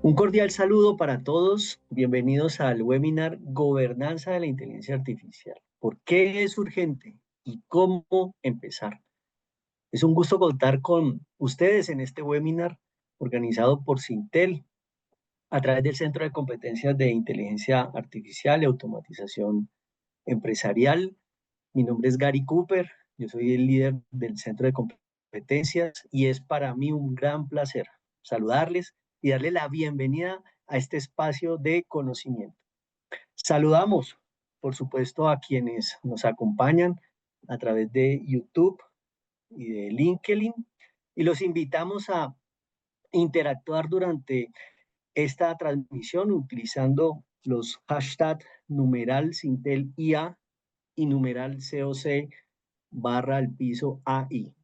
Un cordial saludo para todos. Bienvenidos al webinar Gobernanza de la Inteligencia Artificial. ¿Por qué es urgente y cómo empezar? Es un gusto contar con ustedes en este webinar organizado por Sintel a través del Centro de Competencias de Inteligencia Artificial y Automatización Empresarial. Mi nombre es Gary Cooper, yo soy el líder del Centro de Competencias y es para mí un gran placer saludarles y darle la bienvenida a este espacio de conocimiento. Saludamos, por supuesto, a quienes nos acompañan a través de YouTube y de LinkedIn y los invitamos a interactuar durante esta transmisión utilizando los hashtags numeral Sintel IA y numeral COC barra al piso AI.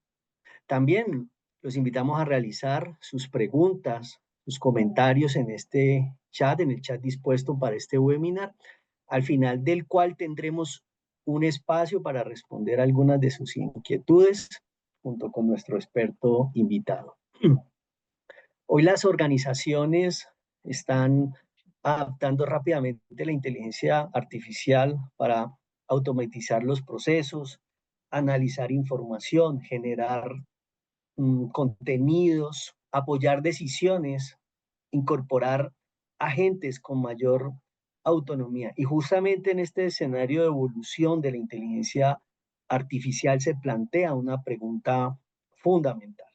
También los invitamos a realizar sus preguntas, sus comentarios en este chat, en el chat dispuesto para este webinar, al final del cual tendremos un espacio para responder algunas de sus inquietudes junto con nuestro experto invitado. Hoy las organizaciones están adaptando rápidamente la inteligencia artificial para automatizar los procesos, analizar información, generar contenidos, apoyar decisiones, incorporar agentes con mayor autonomía. Y justamente en este escenario de evolución de la inteligencia artificial se plantea una pregunta fundamental.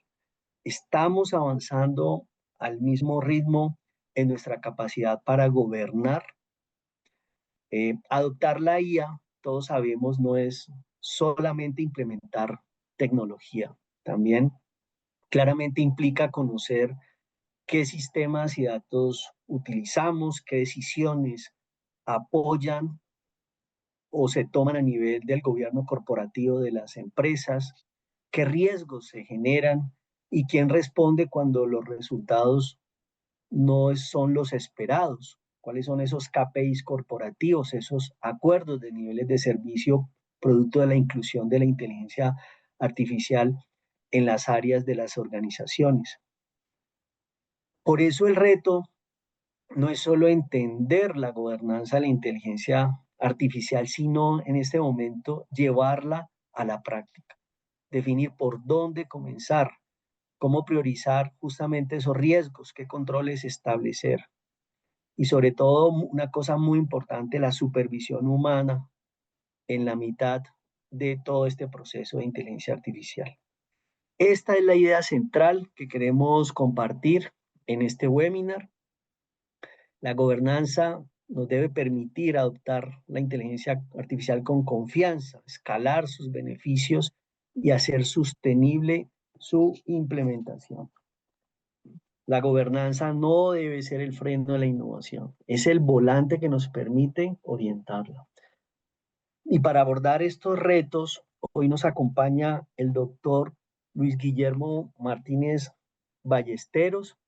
¿Estamos avanzando al mismo ritmo en nuestra capacidad para gobernar? Adoptar la IA, todos sabemos, no es solamente implementar tecnología, también claramente implica conocer qué sistemas y datos utilizamos, qué decisiones apoyan o se toman a nivel del gobierno corporativo de las empresas, qué riesgos se generan y quién responde cuando los resultados no son los esperados. ¿Cuáles son esos KPIs corporativos, esos acuerdos de niveles de servicio producto de la inclusión de la inteligencia artificial en las áreas de las organizaciones? Por eso el reto no es solo entender la gobernanza de la inteligencia artificial, sino en este momento llevarla a la práctica, definir por dónde comenzar, cómo priorizar justamente esos riesgos, qué controles establecer y sobre todo una cosa muy importante, la supervisión humana en la mitad de todo este proceso de inteligencia artificial. Esta es la idea central que queremos compartir en este webinar. La gobernanza nos debe permitir adoptar la inteligencia artificial con confianza, escalar sus beneficios y hacer sostenible su implementación. La gobernanza no debe ser el freno de la innovación, es el volante que nos permite orientarla. Y para abordar estos retos, hoy nos acompaña el doctor Luis Guillermo Martínez Ballesteros.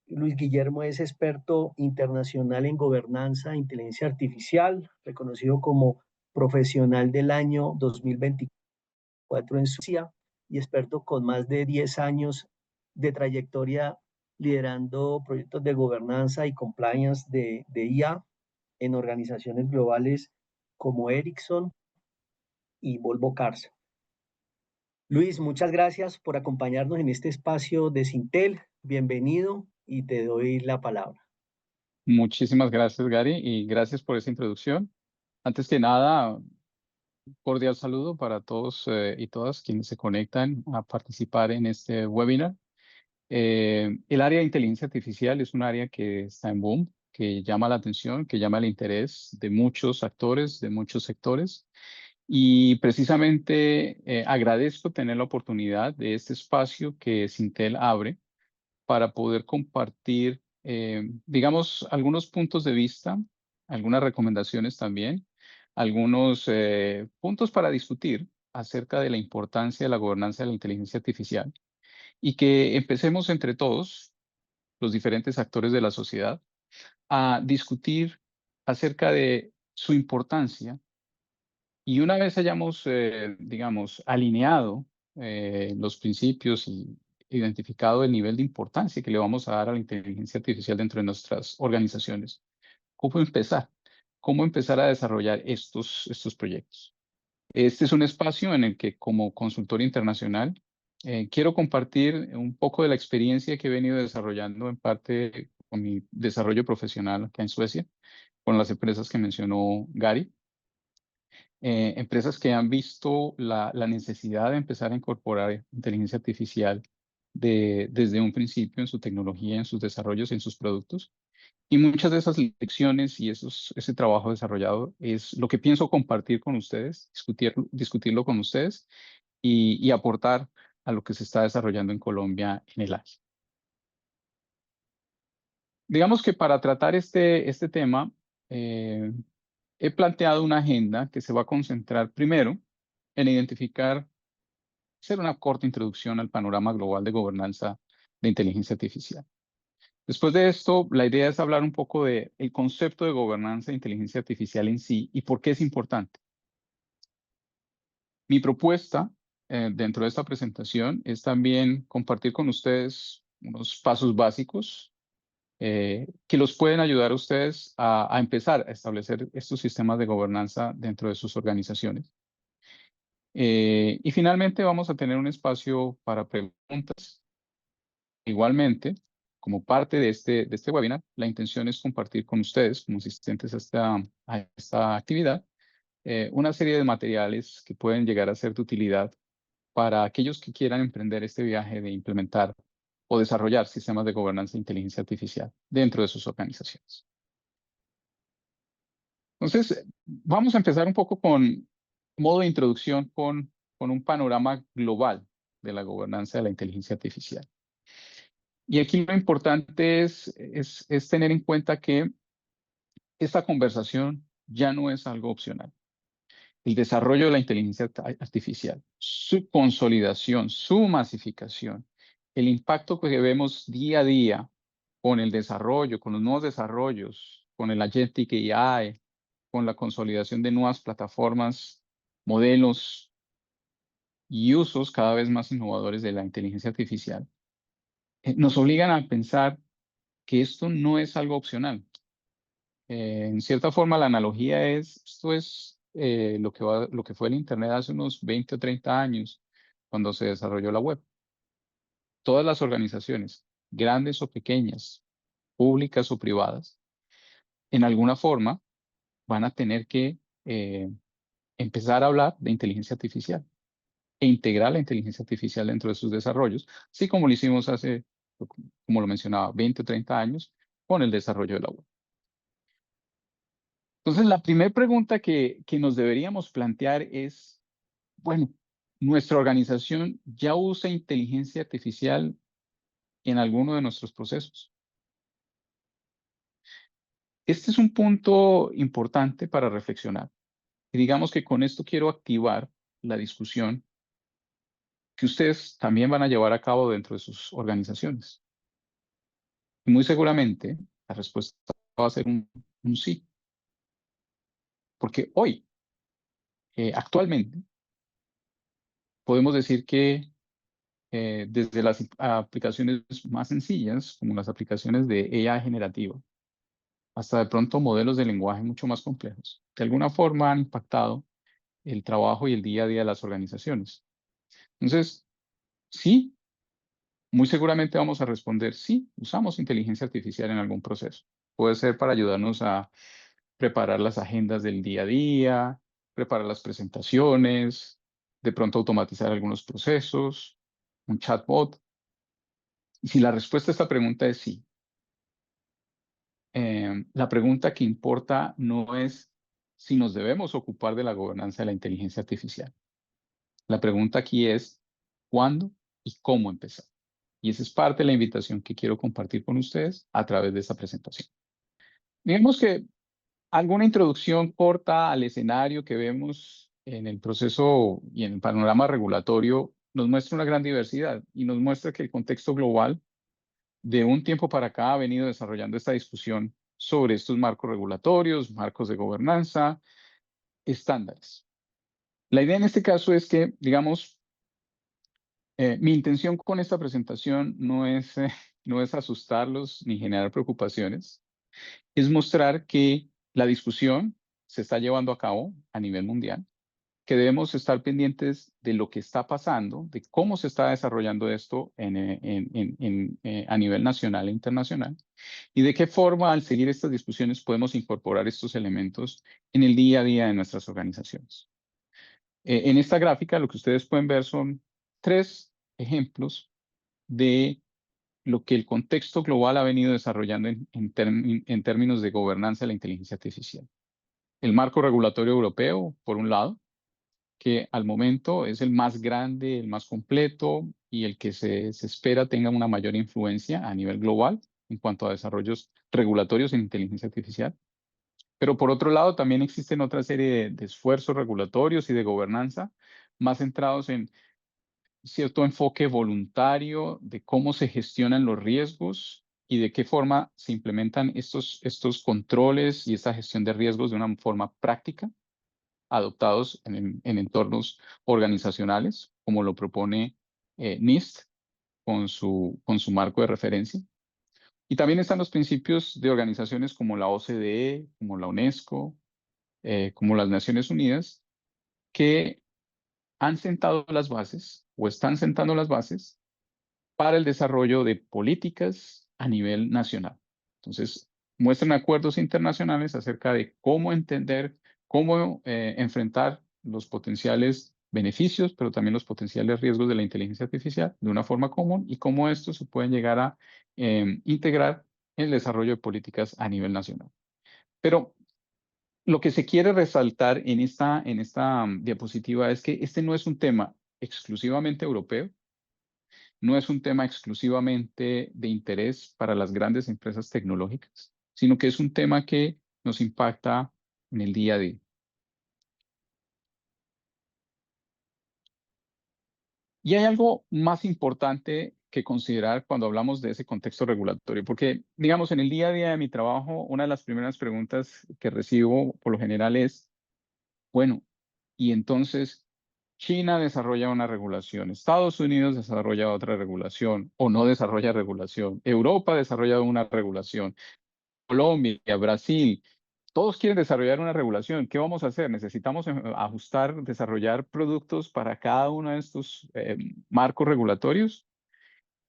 Luis Guillermo es experto internacional en gobernanza e inteligencia artificial, reconocido como profesional del año 2024 en Suecia y experto con más de 10 años de trayectoria liderando proyectos de gobernanza y compliance de IA en organizaciones globales como Ericsson y Volvo Cars. Luis, muchas gracias por acompañarnos en este espacio de Sintel. Bienvenido y te doy la palabra. Muchísimas gracias, Gary, y gracias por esa introducción. Antes que nada, un cordial saludo para todos y todas quienes se conectan a participar en este webinar. El área de inteligencia artificial es un área que está en boom, que llama la atención, que llama el interés de muchos actores, de muchos sectores. Y precisamente agradezco tener la oportunidad de este espacio que Sintel abre para poder compartir, digamos, algunos puntos de vista, algunas recomendaciones también, algunos puntos para discutir acerca de la importancia de la gobernanza de la inteligencia artificial y que empecemos entre todos, los diferentes actores de la sociedad, a discutir acerca de su importancia y una vez hayamos, digamos, alineado los principios y identificado el nivel de importancia que le vamos a dar a la inteligencia artificial dentro de nuestras organizaciones. ¿Cómo empezar? ¿Cómo empezar a desarrollar estos proyectos? Este es un espacio en el que, como consultor internacional, quiero compartir un poco de la experiencia que he venido desarrollando en parte con mi desarrollo profesional acá en Suecia, con las empresas que mencionó Gary. Empresas que han visto la necesidad de empezar a incorporar inteligencia artificial desde un principio en su tecnología, en sus desarrollos, en sus productos. Y muchas de esas lecciones y ese trabajo desarrollado es lo que pienso compartir con ustedes, discutirlo con ustedes y aportar a lo que se está desarrollando en Colombia en el área. Digamos que para tratar este tema, he planteado una agenda que se va a concentrar primero en identificar, hacer una corta introducción al panorama global de gobernanza de inteligencia artificial. Después de esto, la idea es hablar un poco del concepto de gobernanza de inteligencia artificial en sí y por qué es importante. Mi propuesta dentro de esta presentación es también compartir con ustedes unos pasos básicos que los pueden ayudar a ustedes a empezar a establecer estos sistemas de gobernanza dentro de sus organizaciones. Y finalmente vamos a tener un espacio para preguntas. Igualmente, como parte de este webinar, la intención es compartir con ustedes, como asistentes a esta actividad, una serie de materiales que pueden llegar a ser de utilidad para aquellos que quieran emprender este viaje de implementar o desarrollar sistemas de gobernanza e inteligencia artificial dentro de sus organizaciones. Entonces, vamos a empezar un poco con modo de introducción con un panorama global de la gobernanza de la inteligencia artificial. Y aquí lo importante es tener en cuenta que esta conversación ya no es algo opcional. El desarrollo de la inteligencia artificial, su consolidación, su masificación, el impacto que vemos día a día con el desarrollo, con los nuevos desarrollos, con el agentic AI, con la consolidación de nuevas plataformas, modelos y usos cada vez más innovadores de la inteligencia artificial, nos obligan a pensar que esto no es algo opcional. En cierta forma, la analogía esto es lo que fue el Internet hace unos 20 o 30 años, cuando se desarrolló la web. Todas las organizaciones, grandes o pequeñas, públicas o privadas, en alguna forma van a tener que empezar a hablar de inteligencia artificial e integrar la inteligencia artificial dentro de sus desarrollos, así como lo hicimos hace, como lo mencionaba, 20 o 30 años con el desarrollo de la web. Entonces, la primera pregunta que nos deberíamos plantear es, bueno, ¿nuestra organización ya usa inteligencia artificial en alguno de nuestros procesos? Este es un punto importante para reflexionar. Y digamos que con esto quiero activar la discusión que ustedes también van a llevar a cabo dentro de sus organizaciones. Y muy seguramente la respuesta va a ser un sí. Porque hoy, actualmente, podemos decir que desde las aplicaciones más sencillas, como las aplicaciones de AI generativa, hasta de pronto modelos de lenguaje mucho más complejos, de alguna forma han impactado el trabajo y el día a día de las organizaciones. Entonces, sí, muy seguramente vamos a responder, sí, usamos inteligencia artificial en algún proceso. Puede ser para ayudarnos a preparar las agendas del día a día, preparar las presentaciones, de pronto automatizar algunos procesos, un chatbot. Y si la respuesta a esta pregunta es sí, la pregunta que importa no es si nos debemos ocupar de la gobernanza de la inteligencia artificial. La pregunta aquí es cuándo y cómo empezar. Y esa es parte de la invitación que quiero compartir con ustedes a través de esta presentación. Digamos que alguna introducción corta al escenario que vemos en el proceso y en el panorama regulatorio nos muestra una gran diversidad y nos muestra que el contexto global de un tiempo para acá ha venido desarrollando esta discusión sobre estos marcos regulatorios, marcos de gobernanza, estándares. La idea en este caso es que, digamos, Mi intención con esta presentación no es asustarlos ni generar preocupaciones, es mostrar que la discusión se está llevando a cabo a nivel mundial, que debemos estar pendientes de lo que está pasando, de cómo se está desarrollando esto a nivel nacional e internacional, y de qué forma al seguir estas discusiones podemos incorporar estos elementos en el día a día de nuestras organizaciones. En esta gráfica lo que ustedes pueden ver son 3 ejemplos de lo que el contexto global ha venido desarrollando en términos de gobernanza de la inteligencia artificial. El marco regulatorio europeo, por un lado, que al momento es el más grande, el más completo y el que se espera tenga una mayor influencia a nivel global en cuanto a desarrollos regulatorios en inteligencia artificial. Pero por otro lado, también existen otra serie de esfuerzos regulatorios y de gobernanza más centrados en cierto enfoque voluntario de cómo se gestionan los riesgos y de qué forma se implementan estos controles y esta gestión de riesgos de una forma práctica, adoptados en entornos organizacionales, como lo propone NIST con su marco de referencia. Y también están los principios de organizaciones como la OCDE, como la UNESCO, como las Naciones Unidas, que han sentado las bases o están sentando las bases para el desarrollo de políticas a nivel nacional. Entonces, muestran acuerdos internacionales acerca de cómo entender, cómo enfrentar los potenciales beneficios, pero también los potenciales riesgos de la inteligencia artificial de una forma común y cómo estos se pueden llegar a integrar en el desarrollo de políticas a nivel nacional. Pero lo que se quiere resaltar en esta diapositiva es que este no es un tema exclusivamente europeo, no es un tema exclusivamente de interés para las grandes empresas tecnológicas, sino que es un tema que nos impacta en el día a día. Y hay algo más importante que considerar cuando hablamos de ese contexto regulatorio, porque, digamos, en el día a día de mi trabajo, una de las primeras preguntas que recibo por lo general es, bueno, y entonces China desarrolla una regulación, Estados Unidos desarrolla otra regulación o no desarrolla regulación, Europa desarrolla una regulación, Colombia, Brasil, todos quieren desarrollar una regulación. ¿Qué vamos a hacer? Necesitamos ajustar, desarrollar productos para cada uno de estos marcos regulatorios.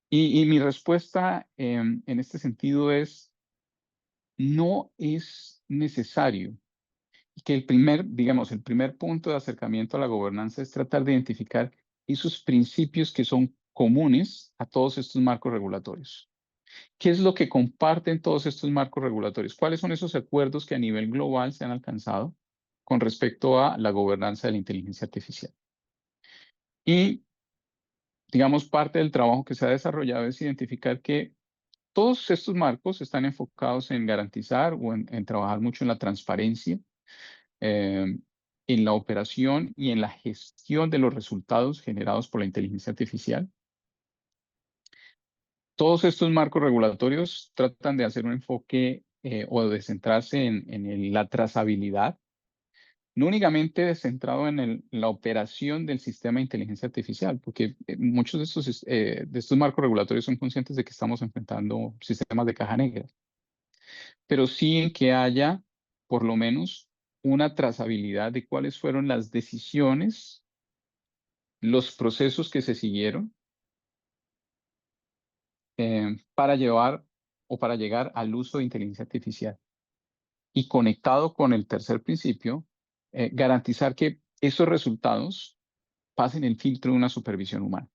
Y mi respuesta en este sentido es, no es necesario. Y que digamos, el primer punto de acercamiento a la gobernanza es tratar de identificar esos principios que son comunes a todos estos marcos regulatorios. ¿Qué es lo que comparten todos estos marcos regulatorios? ¿Cuáles son esos acuerdos que a nivel global se han alcanzado con respecto a la gobernanza de la inteligencia artificial? Y, digamos, parte del trabajo que se ha desarrollado es identificar que todos estos marcos están enfocados en garantizar o en trabajar mucho en la transparencia, eh, en la operación y en la gestión de los resultados generados por la inteligencia artificial. Todos estos marcos regulatorios tratan de hacer un enfoque o de centrarse en la trazabilidad, no únicamente centrado en la operación del sistema de inteligencia artificial, porque muchos de estos marcos regulatorios son conscientes de que estamos enfrentando sistemas de caja negra, pero sí en que haya por lo menos una trazabilidad de cuáles fueron las decisiones, los procesos que se siguieron para llevar o para llegar al uso de inteligencia artificial. Y conectado con el tercer principio, garantizar que esos resultados pasen el filtro de una supervisión humana.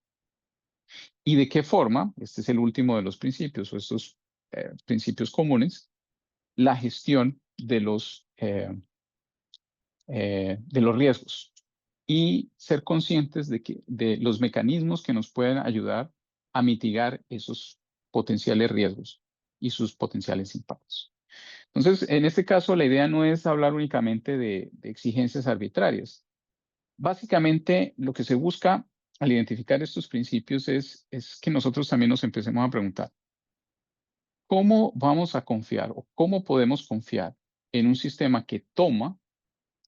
¿Y de qué forma? Este es el último de los principios o estos principios comunes, la gestión de los riesgos y ser conscientes de los mecanismos que nos pueden ayudar a mitigar esos potenciales riesgos y sus potenciales impactos. Entonces, en este caso, la idea no es hablar únicamente de exigencias arbitrarias. Básicamente, lo que se busca al identificar estos principios es que nosotros también nos empecemos a preguntar, ¿cómo vamos a confiar o cómo podemos confiar en un sistema que toma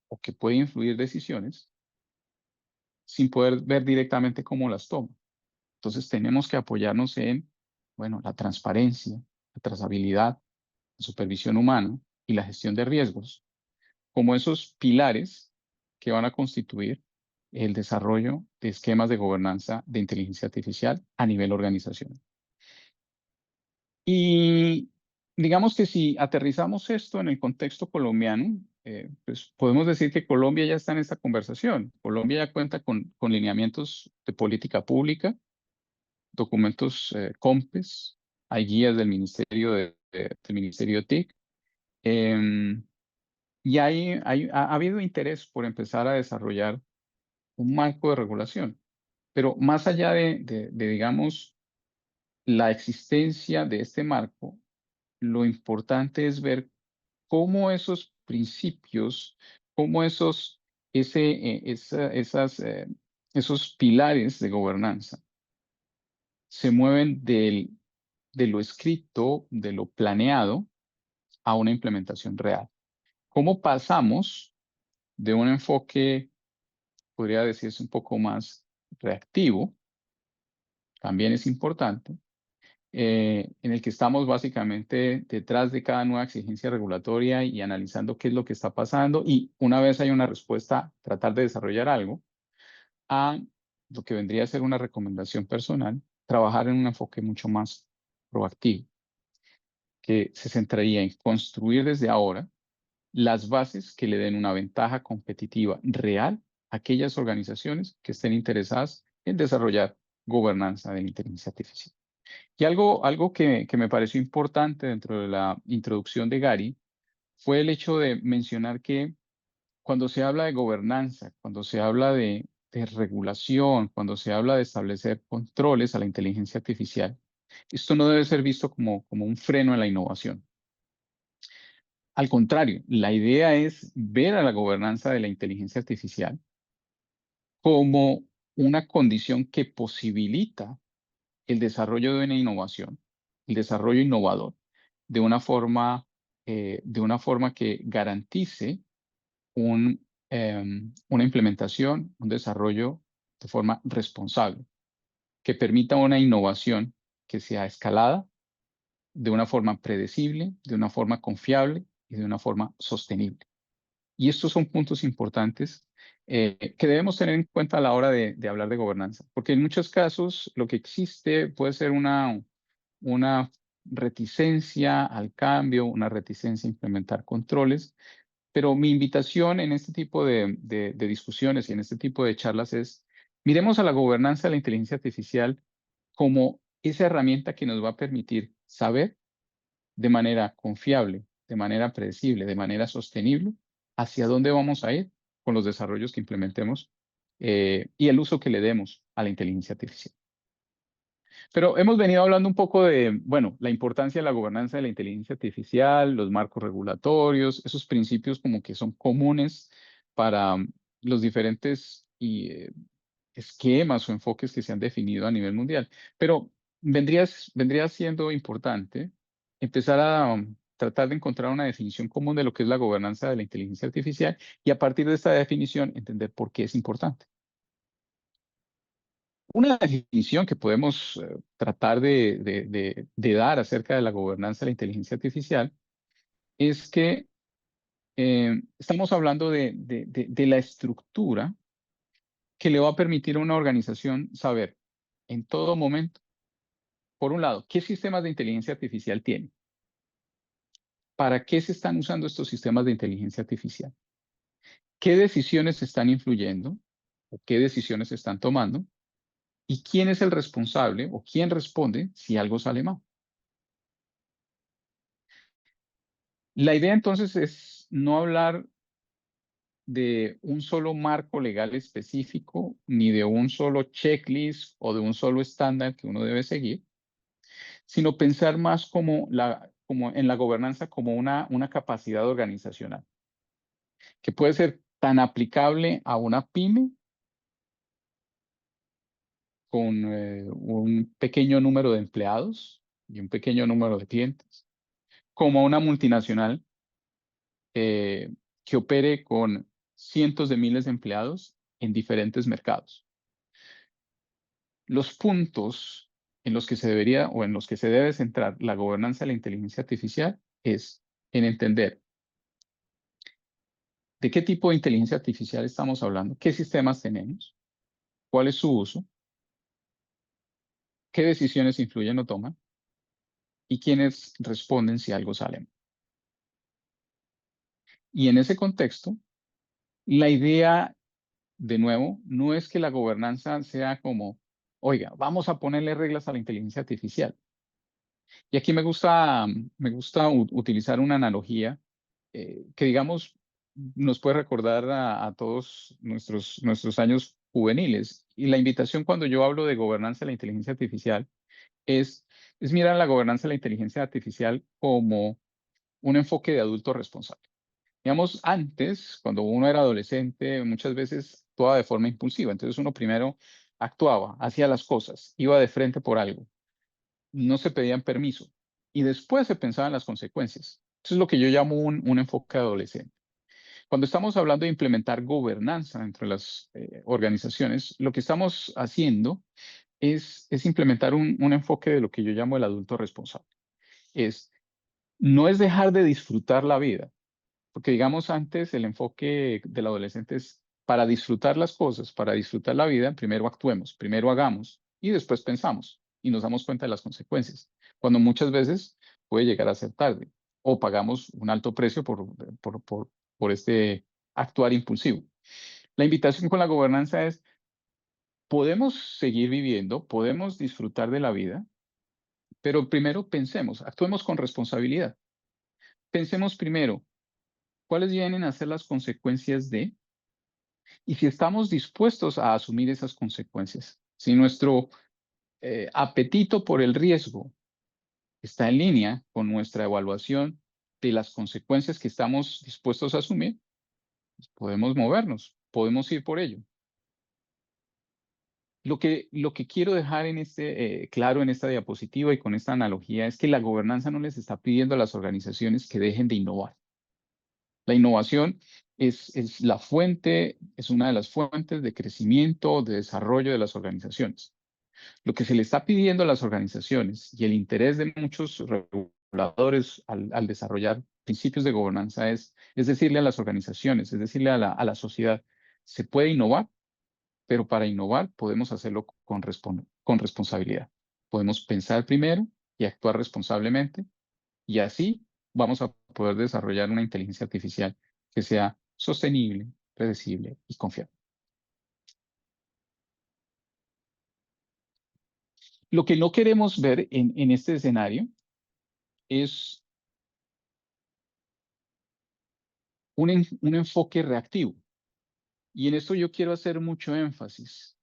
o que puede influir decisiones sin poder ver directamente cómo las toma? Entonces tenemos que apoyarnos en, bueno, la transparencia, la trazabilidad, la supervisión humana y la gestión de riesgos, como esos pilares que van a constituir el desarrollo de esquemas de gobernanza de inteligencia artificial a nivel organizacional. Y digamos que si aterrizamos esto en el contexto colombiano, pues podemos decir que Colombia ya está en esta conversación. Colombia ya cuenta con lineamientos de política pública, documentos COMPES, hay guías del Ministerio TIC, y ha habido interés por empezar a desarrollar un marco de regulación. Pero más allá digamos, la existencia de este marco, lo importante es ver cómo esos principios, cómo esos pilares de gobernanza se mueven de lo escrito, de lo planeado, a una implementación real. ¿Cómo pasamos de un enfoque, podría decirse, un poco más reactivo? También es importante, en el que estamos básicamente detrás de cada nueva exigencia regulatoria y analizando qué es lo que está pasando, y una vez hay una respuesta, tratar de desarrollar algo, a lo que vendría a ser una recomendación personal, trabajar en un enfoque mucho más proactivo, que se centraría en construir desde ahora las bases que le den una ventaja competitiva real a aquellas organizaciones que estén interesadas en desarrollar gobernanza de inteligencia artificial. Y algo que me pareció importante dentro de la introducción de Gary fue el hecho de mencionar que cuando se habla de gobernanza, cuando se habla de regulación, cuando se habla de establecer controles a la inteligencia artificial, esto no debe ser visto como un freno en la innovación. Al contrario, la idea es ver a la gobernanza de la inteligencia artificial como una condición que posibilita el desarrollo de una innovación, el desarrollo innovador, de una forma que garantice una implementación, un desarrollo de forma responsable, que permita una innovación que sea escalada de una forma predecible, de una forma confiable y de una forma sostenible. Y estos son puntos importantes que debemos tener en cuenta a la hora de hablar de gobernanza, porque en muchos casos lo que existe puede ser una reticencia al cambio, una reticencia a implementar controles, pero mi invitación en este tipo de discusiones y en este tipo de charlas es, miremos a la gobernanza de la inteligencia artificial como esa herramienta que nos va a permitir saber de manera confiable, de manera predecible, de manera sostenible, hacia dónde vamos a ir con los desarrollos que implementemos y el uso que le demos a la inteligencia artificial. Pero hemos venido hablando un poco de, bueno, la importancia de la gobernanza de la inteligencia artificial, los marcos regulatorios, esos principios como que son comunes para los diferentes esquemas o enfoques que se han definido a nivel mundial. Pero vendría siendo importante empezar a tratar de encontrar una definición común de lo que es la gobernanza de la inteligencia artificial y a partir de esta definición entender por qué es importante. Una definición que podemos tratar de dar acerca de la gobernanza de la inteligencia artificial es que estamos hablando de la estructura que le va a permitir a una organización saber en todo momento, por un lado, qué sistemas de inteligencia artificial tiene, para qué se están usando estos sistemas de inteligencia artificial, qué decisiones están influyendo o qué decisiones se están tomando y quién es el responsable o quién responde si algo sale mal. La idea entonces es no hablar de un solo marco legal específico, ni de un solo checklist o de un solo estándar que uno debe seguir, sino pensar más como en la gobernanza como una capacidad organizacional, que puede ser tan aplicable a una pyme con un pequeño número de empleados y un pequeño número de clientes, como a una multinacional eh, que opere con cientos de miles de empleados en diferentes mercados. los puntos en los que se debería o en los que se debe centrar la gobernanza de la inteligencia artificial es en entender de qué tipo de inteligencia artificial estamos hablando, qué sistemas tenemos, cuál es su uso, qué decisiones influyen o toman y quiénes responden si algo sale mal. Y en ese contexto, la idea, de nuevo, no es que la gobernanza sea como, oiga, vamos a ponerle reglas a la inteligencia artificial. Y aquí me gusta utilizar una analogía que, digamos, nos puede recordar a todos nuestros años juveniles. Y la invitación cuando yo hablo de gobernanza de la inteligencia artificial es, es mirar la gobernanza de la inteligencia artificial como un enfoque de adulto responsable. Digamos, antes, cuando uno era adolescente, muchas veces actuaba de forma impulsiva. Entonces uno primero actuaba, hacía las cosas, iba de frente por algo, no se pedían permiso y después se pensaba en las consecuencias. Eso es lo que yo llamo un enfoque adolescente. Cuando estamos hablando de implementar gobernanza dentro de las organizaciones, lo que estamos haciendo es implementar un enfoque de lo que yo llamo el adulto responsable. Es, no es dejar de disfrutar la vida, porque digamos antes el enfoque del adolescente es para disfrutar las cosas, para disfrutar la vida, primero actuemos, primero hagamos y después pensamos y nos damos cuenta de las consecuencias, cuando muchas veces puede llegar a ser tarde o pagamos un alto precio por este actuar impulsivo. La invitación con la gobernanza es, podemos seguir viviendo, podemos disfrutar de la vida, pero primero pensemos, actuemos con responsabilidad. Pensemos primero, ¿cuáles vienen a ser las consecuencias de? Y si estamos dispuestos a asumir esas consecuencias, si nuestro apetito por el riesgo está en línea con nuestra evaluación de las consecuencias que estamos dispuestos a asumir, pues podemos movernos, podemos ir por ello. Lo que quiero dejar claro en esta diapositiva y con esta analogía es que la gobernanza no les está pidiendo a las organizaciones que dejen de innovar. La innovación es la fuente, es una de las fuentes de crecimiento, de desarrollo de las organizaciones. Lo que se le está pidiendo a las organizaciones y el interés de muchos reguladores al desarrollar principios de gobernanza es decirle a las organizaciones, es decirle a la sociedad, se puede innovar, pero para innovar podemos hacerlo con responsabilidad. Podemos pensar primero y actuar responsablemente y así vamos a poder desarrollar una inteligencia artificial que sea sostenible, predecible y confiable. Lo que no queremos ver en este escenario es un enfoque reactivo. Y en esto yo quiero hacer mucho énfasis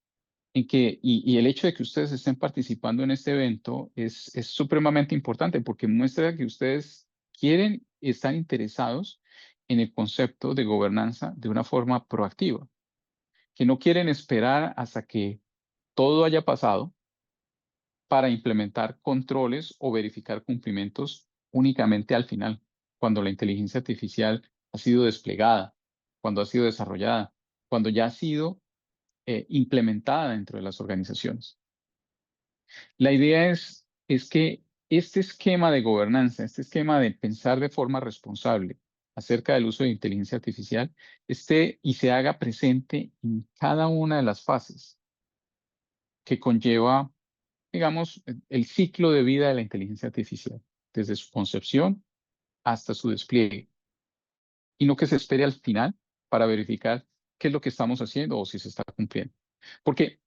en que, y el hecho de que ustedes estén participando en este evento es supremamente importante porque muestra que ustedes quieren, están interesados en el concepto de gobernanza de una forma proactiva, que no quieren esperar hasta que todo haya pasado para implementar controles o verificar cumplimientos únicamente al final, cuando la inteligencia artificial ha sido desplegada, cuando ha sido desarrollada, cuando ya ha sido implementada dentro de las organizaciones. La idea es que este esquema de gobernanza, este esquema de pensar de forma responsable acerca del uso de inteligencia artificial, esté y se haga presente en cada una de las fases que conlleva, digamos, el ciclo de vida de la inteligencia artificial, desde su concepción hasta su despliegue, y no que se espere al final para verificar qué es lo que estamos haciendo o si se está cumpliendo. Porque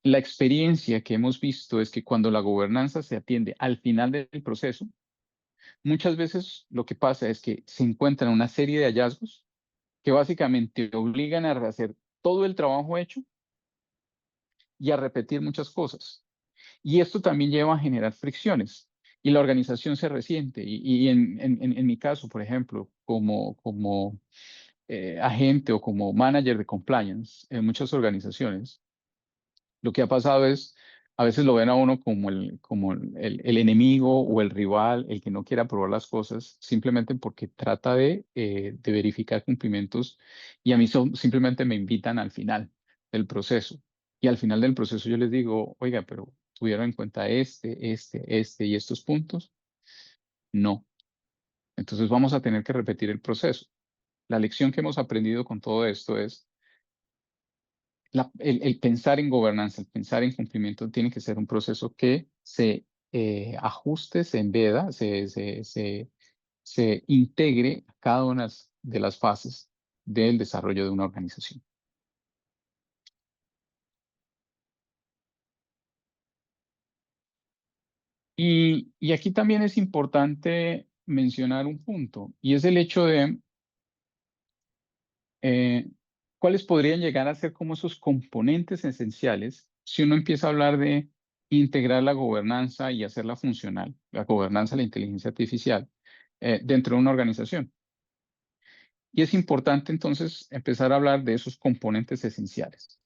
la experiencia que hemos visto es que cuando la gobernanza se atiende al final del proceso, muchas veces lo que pasa es que se encuentran una serie de hallazgos que básicamente obligan a rehacer todo el trabajo hecho y a repetir muchas cosas. Y esto también lleva a generar fricciones y la organización se resiente. Y en mi caso, por ejemplo, como agente o como manager de compliance en muchas organizaciones, lo que ha pasado es, a veces lo ven a uno como el enemigo o el rival, el que no quiere aprobar las cosas, simplemente porque trata de verificar cumplimientos y a mí simplemente me invitan al final del proceso. y al final del proceso yo les digo, oiga, pero ¿tuvieron en cuenta este y estos puntos? No. Entonces vamos a tener que repetir el proceso. La lección que hemos aprendido con todo esto es el pensar en gobernanza, el pensar en cumplimiento tiene que ser un proceso que se ajuste, se embeda, se integre a cada una de las fases del desarrollo de una organización. Y aquí también es importante mencionar un punto, y es el hecho de cuáles podrían llegar a ser como esos componentes esenciales si uno empieza a hablar de integrar la gobernanza y hacerla funcional, la gobernanza de la inteligencia artificial, dentro de una organización. Y es importante entonces empezar a hablar de esos componentes esenciales.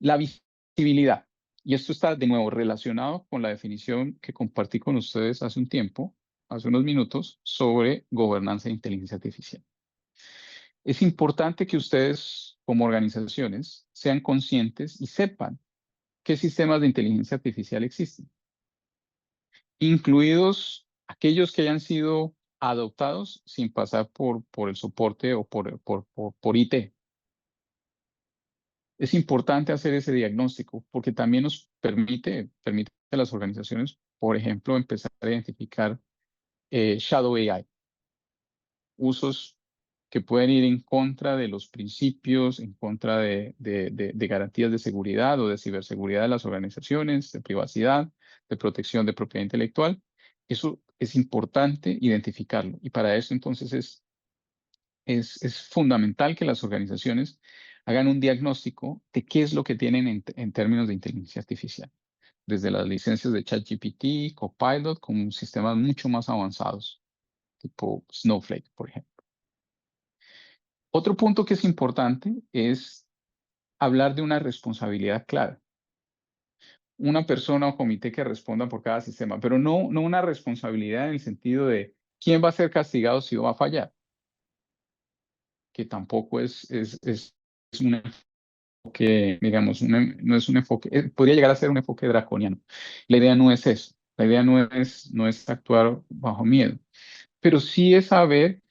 La visibilidad. Y esto está de nuevo relacionado con la definición que compartí con ustedes hace un tiempo, hace unos minutos, sobre gobernanza e inteligencia artificial. Es importante que ustedes, como organizaciones, sean conscientes y sepan qué sistemas de inteligencia artificial existen, incluidos aquellos que hayan sido adoptados sin pasar por el soporte o por IT. Es importante hacer ese diagnóstico porque también nos permite a las organizaciones, por ejemplo, empezar a identificar Shadow AI, usos que pueden ir en contra de los principios, en contra de garantías de seguridad o de ciberseguridad de las organizaciones, de privacidad, de protección de propiedad intelectual. Eso es importante identificarlo. Y para eso entonces es fundamental que las organizaciones hagan un diagnóstico de qué es lo que tienen en términos de inteligencia artificial, desde las licencias de ChatGPT, Copilot, con sistemas mucho más avanzados, tipo Snowflake, por ejemplo. Otro punto que es importante es hablar de una responsabilidad clara. Una persona o comité que responda por cada sistema, pero no una responsabilidad en el sentido de quién va a ser castigado si va a fallar, que tampoco es un enfoque, digamos, no es un enfoque, podría llegar a ser un enfoque draconiano. La idea no es eso, la idea no es actuar bajo miedo, pero sí es saber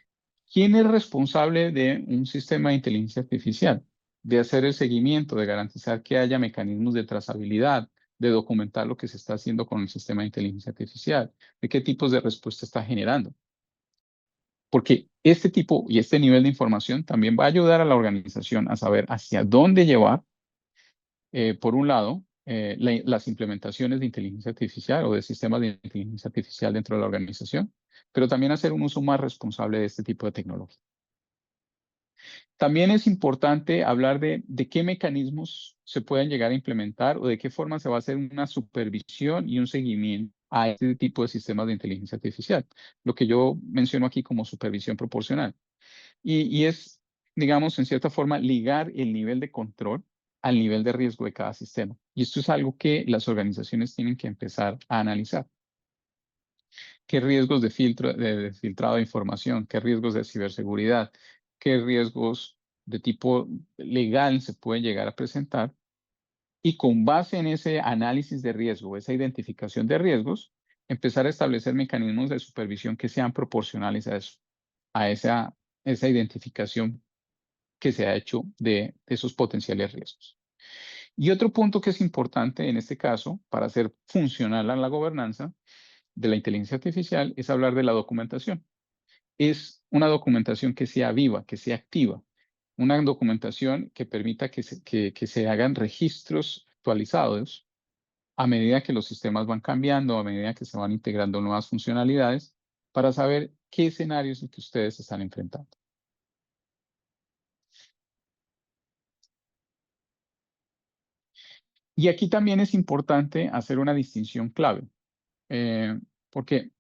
quién es responsable de un sistema de inteligencia artificial, de hacer el seguimiento, de garantizar que haya mecanismos de trazabilidad, de documentar lo que se está haciendo con el sistema de inteligencia artificial, de qué tipos de respuesta está generando. Porque este tipo y este nivel de información también va a ayudar a la organización a saber hacia dónde llevar, por un lado, las implementaciones de inteligencia artificial o de sistemas de inteligencia artificial dentro de la organización, pero también hacer un uso más responsable de este tipo de tecnología. También es importante hablar de qué mecanismos se pueden llegar a implementar o de qué forma se va a hacer una supervisión y un seguimiento a este tipo de sistemas de inteligencia artificial, lo que yo menciono aquí como supervisión proporcional. Y es, digamos, en cierta forma, ligar el nivel de control al nivel de riesgo de cada sistema. Y esto es algo que las organizaciones tienen que empezar a analizar. ¿Qué riesgos de filtrado de información? ¿Qué riesgos de ciberseguridad? ¿Qué riesgos de tipo legal se pueden llegar a presentar? Y con base en ese análisis de riesgo, esa identificación de riesgos, empezar a establecer mecanismos de supervisión que sean proporcionales a eso, a esa identificación que se ha hecho de esos potenciales riesgos. Y otro punto que es importante en este caso, para hacer funcional a la gobernanza de la inteligencia artificial, es hablar de la documentación. Es una documentación que sea viva, que sea activa, una documentación que permita que se hagan registros actualizados a medida que los sistemas van cambiando, a medida que se van integrando nuevas funcionalidades, para saber qué escenarios es el que ustedes están enfrentando. Y aquí también es importante hacer una distinción clave, porque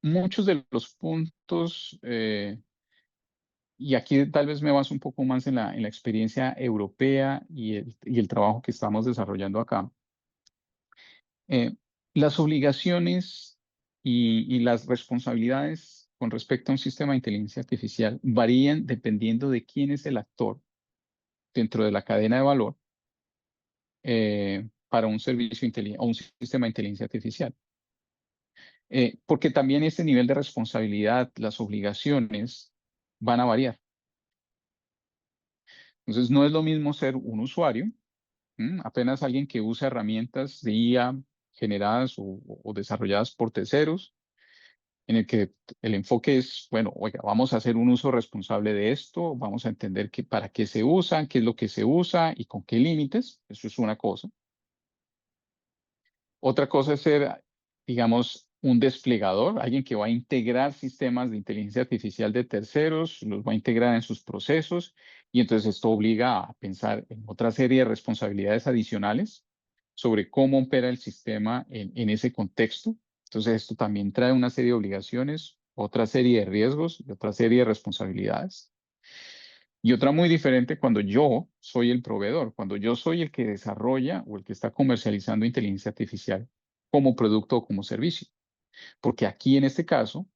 muchos de los puntos, y aquí tal vez me baso un poco más en la experiencia europea y el trabajo que estamos desarrollando acá. Las obligaciones y las responsabilidades con respecto a un sistema de inteligencia artificial varían dependiendo de quién es el actor dentro de la cadena de valor para un servicio o un sistema de inteligencia artificial. Porque también este nivel de responsabilidad, las obligaciones van a variar. Entonces, no es lo mismo ser un usuario, apenas alguien que usa herramientas de IA generadas o desarrolladas por terceros, en el que el enfoque es, bueno, oiga, vamos a hacer un uso responsable de esto, vamos a entender para qué se usa, qué es lo que se usa y con qué límites. Eso es una cosa. Otra cosa es ser, digamos, un desplegador, alguien que va a integrar sistemas de inteligencia artificial de terceros, los va a integrar en sus procesos, y entonces esto obliga a pensar en otra serie de responsabilidades adicionales sobre cómo opera el sistema en ese contexto. Entonces esto también trae una serie de obligaciones, otra serie de riesgos y otra serie de responsabilidades. Y otra muy diferente cuando yo soy el proveedor, cuando yo soy el que desarrolla o el que está comercializando inteligencia artificial como producto o como servicio. Porque aquí en este caso,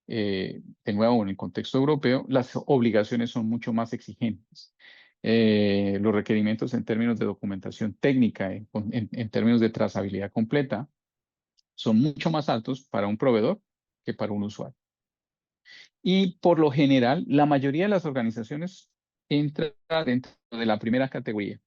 de nuevo en el contexto europeo, las obligaciones son mucho más exigentes. Los requerimientos en términos de documentación técnica, en términos de trazabilidad completa, son mucho más altos para un proveedor que para un usuario. Y por lo general, la mayoría de las organizaciones entra dentro de la primera categoría.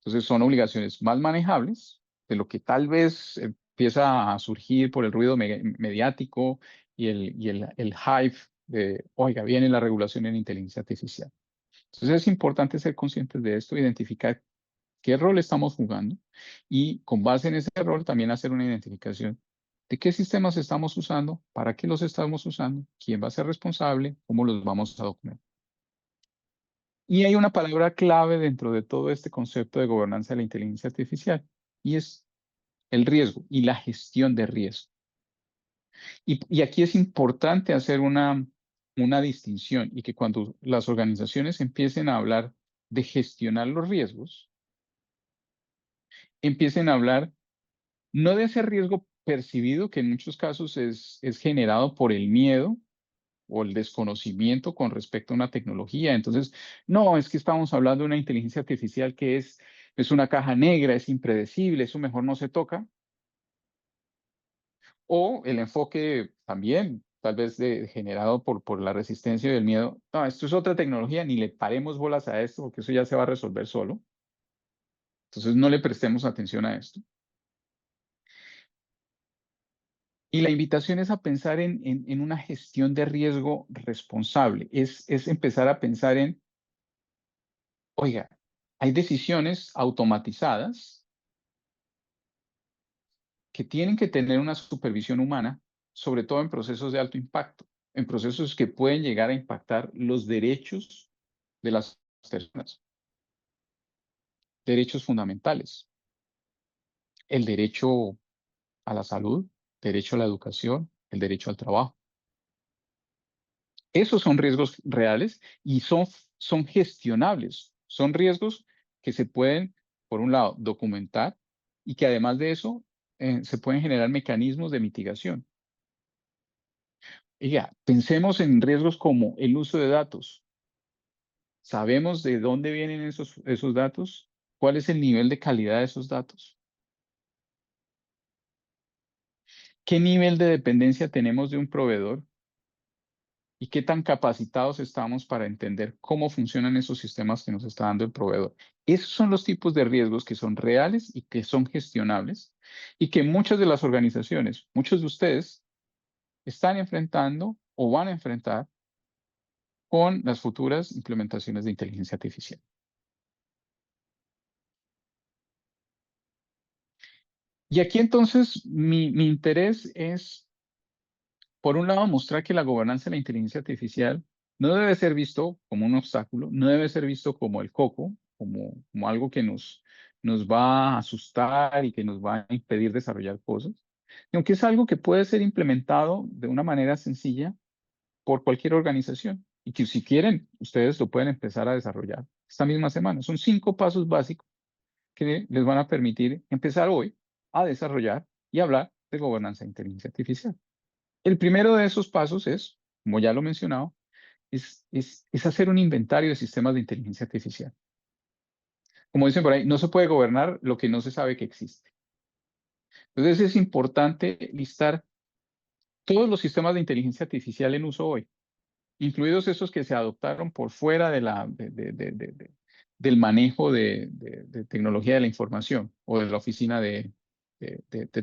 Entonces son obligaciones más manejables de lo que tal vez empieza a surgir por el ruido mediático y el hype de, oiga, viene la regulación en inteligencia artificial. Entonces es importante ser conscientes de esto, identificar qué rol estamos jugando y con base en ese rol también hacer una identificación de qué sistemas estamos usando, para qué los estamos usando, quién va a ser responsable, cómo los vamos a documentar. Y hay una palabra clave dentro de todo este concepto de gobernanza de la inteligencia artificial y es el riesgo y la gestión de riesgo. Y aquí es importante hacer una distinción y que cuando las organizaciones empiecen a hablar de gestionar los riesgos, empiecen a hablar no de ese riesgo percibido, que en muchos casos es generado por el miedo o el desconocimiento con respecto a una tecnología. Entonces, no, es que estamos hablando de una inteligencia artificial que es una caja negra, es impredecible, eso mejor no se toca. O el enfoque también, tal vez generado por la resistencia y el miedo. No, esto es otra tecnología, ni le paremos bolas a esto, porque eso ya se va a resolver solo. Entonces, no le prestemos atención a esto. Y la invitación es a pensar en una gestión de riesgo responsable. Es empezar a pensar en, oiga, hay decisiones automatizadas que tienen que tener una supervisión humana, sobre todo en procesos de alto impacto, en procesos que pueden llegar a impactar los derechos de las personas, derechos fundamentales, el derecho a la salud, derecho a la educación, el derecho al trabajo. Esos son riesgos reales y son gestionables. Son riesgos que se pueden, por un lado, documentar y que además de eso se pueden generar mecanismos de mitigación. Oiga, pensemos en riesgos como el uso de datos. ¿Sabemos de dónde vienen esos datos? ¿Cuál es el nivel de calidad de esos datos? ¿Qué nivel de dependencia tenemos de un proveedor? ¿Y qué tan capacitados estamos para entender cómo funcionan esos sistemas que nos está dando el proveedor? Esos son los tipos de riesgos que son reales y que son gestionables y que muchas de las organizaciones, muchos de ustedes, están enfrentando o van a enfrentar con las futuras implementaciones de inteligencia artificial. Y aquí entonces mi interés es, por un lado, mostrar que la gobernanza de la inteligencia artificial no debe ser visto como un obstáculo, no debe ser visto como el coco, como algo que nos va a asustar y que nos va a impedir desarrollar cosas, sino que es algo que puede ser implementado de una manera sencilla por cualquier organización y que si quieren, ustedes lo pueden empezar a desarrollar esta misma semana. Son 5 pasos básicos que les van a permitir empezar hoy a desarrollar y hablar de gobernanza de inteligencia artificial. El primero de esos pasos es, como ya lo he mencionado, es hacer un inventario de sistemas de inteligencia artificial. como dicen por ahí, no se puede gobernar lo que no se sabe que existe. Entonces es importante listar todos los sistemas de inteligencia artificial en uso hoy, incluidos esos que se adoptaron por fuera del manejo de tecnología de la información o de la oficina de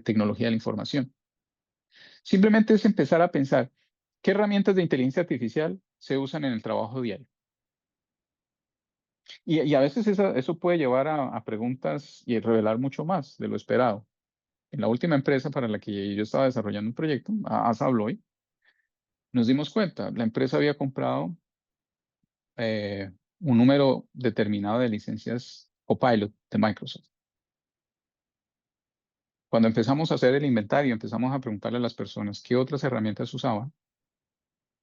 tecnología de la información. Simplemente es empezar a pensar qué herramientas de inteligencia artificial se usan en el trabajo diario. Y a veces eso puede llevar a preguntas y revelar mucho más de lo esperado. En la última empresa para la que yo estaba desarrollando un proyecto, ASA Abloy, nos dimos cuenta, la empresa había comprado un número determinado de licencias Copilot de Microsoft. Cuando empezamos a hacer el inventario, empezamos a preguntarle a las personas qué otras herramientas usaban,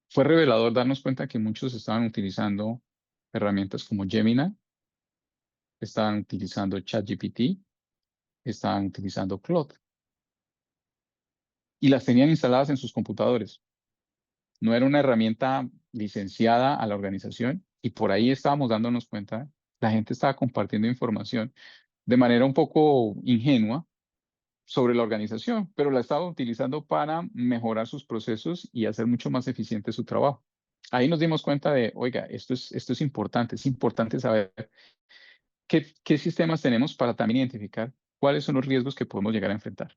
fue revelador darnos cuenta que muchos estaban utilizando herramientas como Gemini, estaban utilizando ChatGPT, estaban utilizando Claude y las tenían instaladas en sus computadores. No era una herramienta licenciada a la organización y por ahí estábamos dándonos cuenta, la gente estaba compartiendo información de manera un poco ingenua sobre la organización, pero la estaba utilizando para mejorar sus procesos y hacer mucho más eficiente su trabajo. Ahí nos dimos cuenta de, oiga, esto es importante saber qué sistemas tenemos para también identificar cuáles son los riesgos que podemos llegar a enfrentar.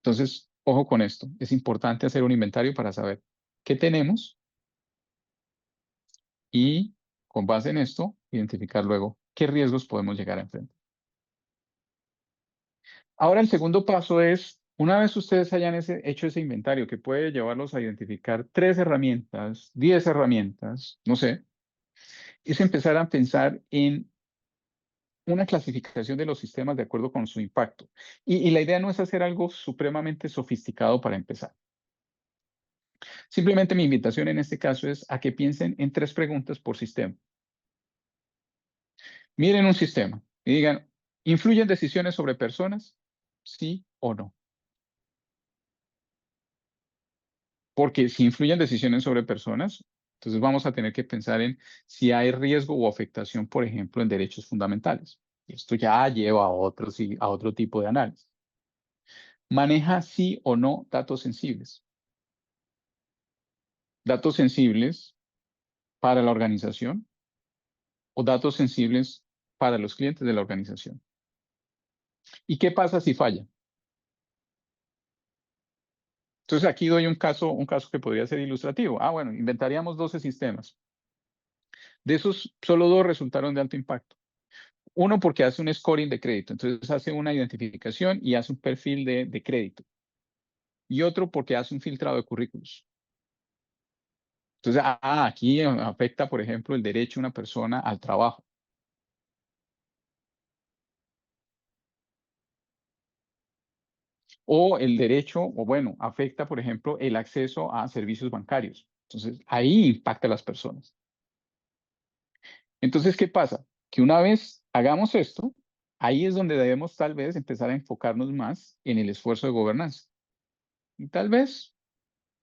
Entonces, ojo con esto, es importante hacer un inventario para saber qué tenemos y con base en esto, identificar luego qué riesgos podemos llegar a enfrentar. Ahora, el segundo paso es, una vez ustedes hayan hecho ese inventario que puede llevarlos a identificar 3 herramientas, 10 herramientas, no sé, es empezar a pensar en una clasificación de los sistemas de acuerdo con su impacto. Y la idea no es hacer algo supremamente sofisticado para empezar. Simplemente mi invitación en este caso es a que piensen en 3 preguntas por sistema. Miren un sistema y digan, ¿influyen decisiones sobre personas? ¿Sí o no? Porque si influyen decisiones sobre personas, entonces vamos a tener que pensar en si hay riesgo o afectación, por ejemplo, en derechos fundamentales. Esto ya lleva a otro tipo de análisis. Maneja sí o no datos sensibles. Datos sensibles para la organización o datos sensibles para los clientes de la organización. ¿Y qué pasa si falla? Entonces aquí doy un caso que podría ser ilustrativo. Bueno, inventaríamos 12 sistemas. De esos, solo 2 resultaron de alto impacto. Uno porque hace un scoring de crédito, entonces hace una identificación y hace un perfil de crédito. Y otro porque hace un filtrado de currículos. Entonces, aquí afecta, por ejemplo, el derecho de una persona al trabajo. O el derecho, o bueno, afecta, por ejemplo, el acceso a servicios bancarios. Entonces, ahí impacta a las personas. Entonces, ¿qué pasa? Que una vez hagamos esto, ahí es donde debemos tal vez empezar a enfocarnos más en el esfuerzo de gobernanza. Y tal vez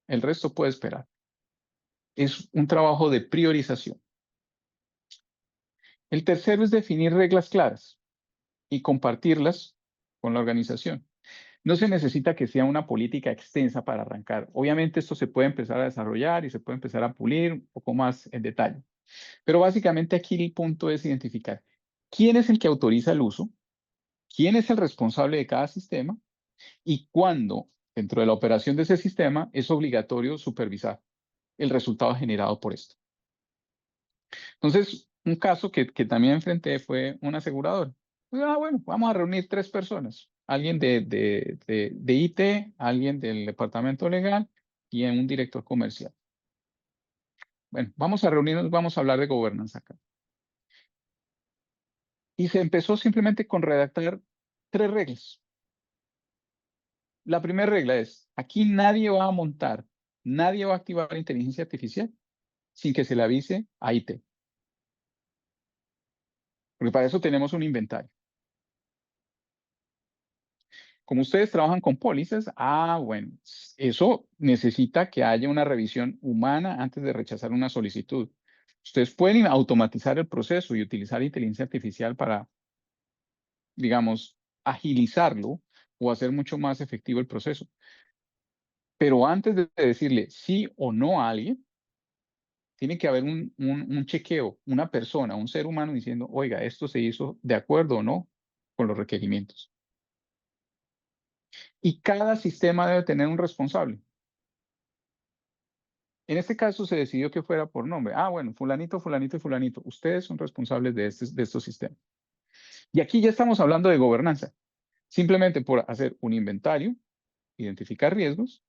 el resto puede esperar. Es un trabajo de priorización. El tercero es definir reglas claras y compartirlas con la organización. No se necesita que sea una política extensa para arrancar. Obviamente esto se puede empezar a desarrollar y se puede empezar a pulir un poco más en detalle. Pero básicamente aquí el punto es identificar quién es el que autoriza el uso, quién es el responsable de cada sistema y cuándo, dentro de la operación de ese sistema, es obligatorio supervisar el resultado generado por esto. Entonces, un caso que también enfrenté fue un asegurador. Pues, bueno, vamos a reunir 3 personas, alguien de IT, alguien del departamento legal y un director comercial. Bueno, vamos a reunirnos, vamos a hablar de gobernanza acá. Y se empezó simplemente con redactar 3 reglas. La primera regla es, aquí nadie va a montar, nadie va a activar la inteligencia artificial sin que se le avise a IT. Porque para eso tenemos un inventario. como ustedes trabajan con pólizas, bueno, eso necesita que haya una revisión humana antes de rechazar una solicitud. Ustedes pueden automatizar el proceso y utilizar inteligencia artificial para, digamos, agilizarlo o hacer mucho más efectivo el proceso. Pero antes de decirle sí o no a alguien, tiene que haber un chequeo, una persona, un ser humano diciendo, oiga, esto se hizo de acuerdo o no con los requerimientos. Y cada sistema debe tener un responsable. En este caso se decidió que fuera por nombre. Bueno, fulanito, fulanito y fulanito. Ustedes son responsables de estos sistemas. Y aquí ya estamos hablando de gobernanza. Simplemente por hacer un inventario, identificar riesgos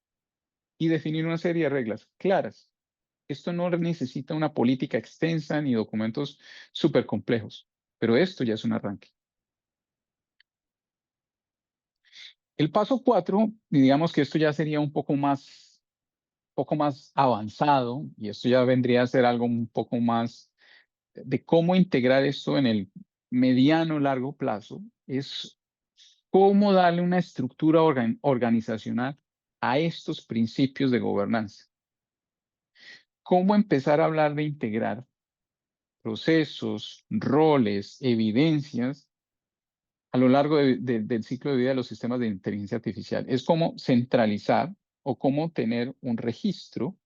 y definir una serie de reglas claras. Esto no necesita una política extensa ni documentos súper complejos, pero esto ya es un arranque. El paso 4, digamos que esto ya sería un poco más avanzado, y esto ya vendría a ser algo un poco más de cómo integrar esto en el mediano largo plazo, es cómo darle una estructura organizacional a estos principios de gobernanza. Cómo empezar a hablar de integrar procesos, roles, evidencias a lo largo del ciclo de vida de los sistemas de inteligencia artificial. Es cómo centralizar o cómo tener un registro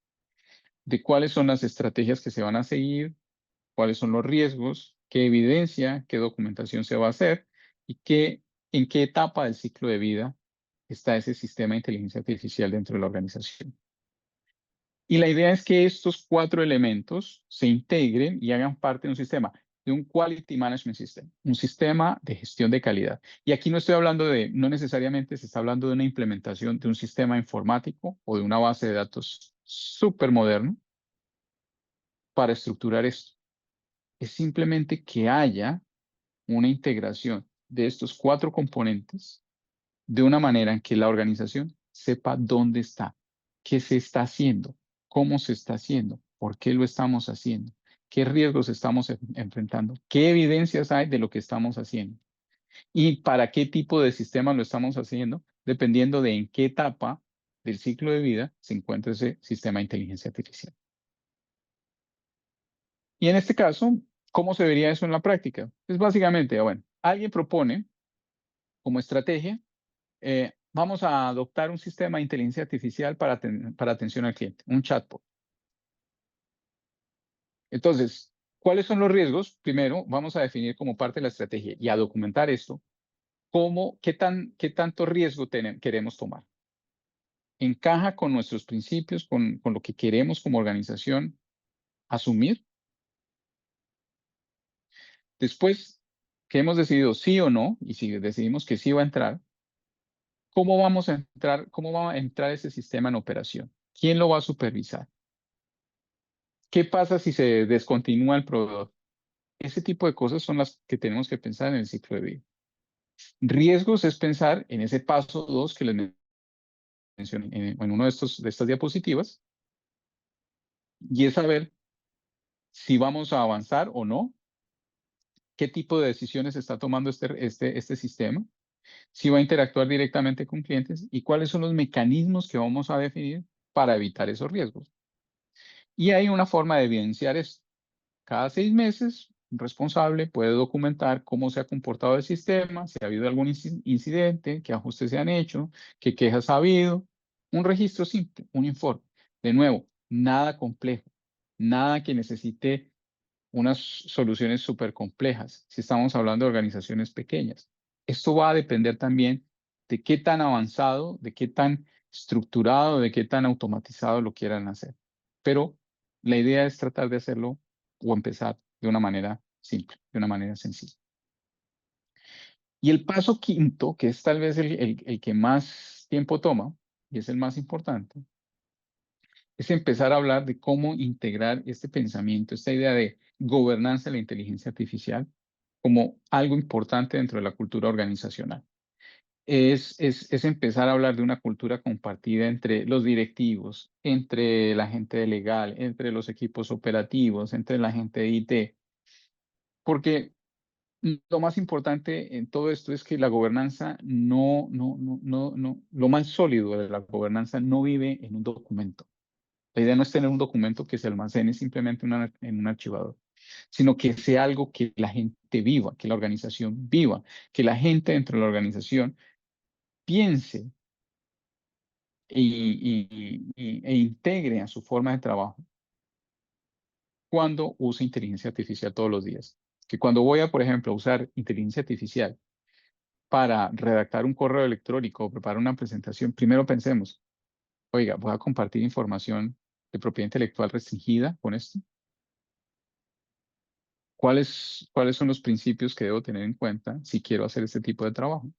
de cuáles son las estrategias que se van a seguir, cuáles son los riesgos, qué evidencia, qué documentación se va a hacer y en qué etapa del ciclo de vida está ese sistema de inteligencia artificial dentro de la organización. Y la idea es que estos 4 elementos se integren y hagan parte de un sistema, de un Quality Management System, un sistema de gestión de calidad. Y aquí no estoy hablando no necesariamente se está hablando de una implementación de un sistema informático o de una base de datos súper moderno para estructurar esto. Es simplemente que haya una integración de estos 4 componentes de una manera en que la organización sepa dónde está, qué se está haciendo, cómo se está haciendo, por qué lo estamos haciendo, qué riesgos estamos enfrentando, qué evidencias hay de lo que estamos haciendo y para qué tipo de sistema lo estamos haciendo, dependiendo de en qué etapa del ciclo de vida se encuentra ese sistema de inteligencia artificial. Y en este caso, ¿cómo se vería eso en la práctica? Pues básicamente, bueno, alguien propone como estrategia, vamos a adoptar un sistema de inteligencia artificial para atención al cliente, un chatbot. Entonces, ¿cuáles son los riesgos? Primero, vamos a definir como parte de la estrategia y a documentar esto, qué tanto riesgo queremos tomar. ¿Encaja con nuestros principios, con lo que queremos como organización asumir? Después que hemos decidido sí o no, y si decidimos que sí va a entrar, ¿cómo vamos a entrar? ¿Cómo va a entrar ese sistema en operación? ¿Quién lo va a supervisar? ¿Qué pasa si se descontinúa el proveedor? Ese tipo de cosas son las que tenemos que pensar en el ciclo de vida. Riesgos es pensar en ese paso 2 que les mencioné en uno de estas diapositivas, y es saber si vamos a avanzar o no, qué tipo de decisiones está tomando este sistema, si va a interactuar directamente con clientes y cuáles son los mecanismos que vamos a definir para evitar esos riesgos. Y hay una forma de evidenciar esto. Cada 6 meses, un responsable puede documentar cómo se ha comportado el sistema, si ha habido algún incidente, qué ajustes se han hecho, qué quejas ha habido. Un registro simple, un informe. De nuevo, nada complejo, nada que necesite unas soluciones súper complejas, si estamos hablando de organizaciones pequeñas. Esto va a depender también de qué tan avanzado, de qué tan estructurado, de qué tan automatizado lo quieran hacer. Pero la idea es tratar de hacerlo o empezar de una manera simple, de una manera sencilla. Y el paso quinto, que es tal vez el que más tiempo toma, y es el más importante, es empezar a hablar de cómo integrar este pensamiento, esta idea de gobernanza de la inteligencia artificial como algo importante dentro de la cultura organizacional. Es empezar a hablar de una cultura compartida entre los directivos, entre la gente legal, entre los equipos operativos, entre la gente de IT, porque lo más importante en todo esto es que la gobernanza lo más sólido de la gobernanza no vive en un documento. La idea no es tener un documento que se almacene simplemente en un archivador, sino que sea algo que la gente viva, que la organización viva, que la gente dentro de la organización piense e integre a su forma de trabajo cuando use inteligencia artificial todos los días. Que cuando voy a, por ejemplo, usar inteligencia artificial para redactar un correo electrónico o preparar una presentación, primero pensemos, oiga, voy a compartir información de propiedad intelectual restringida con esto. ¿Cuáles son los principios que debo tener en cuenta si quiero hacer este tipo de trabajo?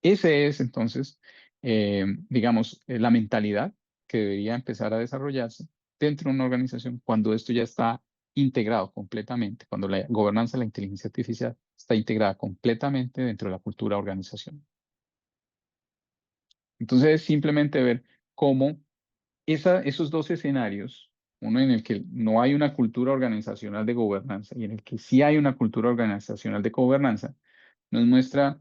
Ese es entonces, digamos, la mentalidad que debería empezar a desarrollarse dentro de una organización cuando esto ya está integrado completamente, cuando la gobernanza de la inteligencia artificial está integrada completamente dentro de la cultura organizacional. Entonces, es simplemente ver cómo esos dos escenarios, uno en el que no hay una cultura organizacional de gobernanza y en el que sí hay una cultura organizacional de gobernanza, nos muestra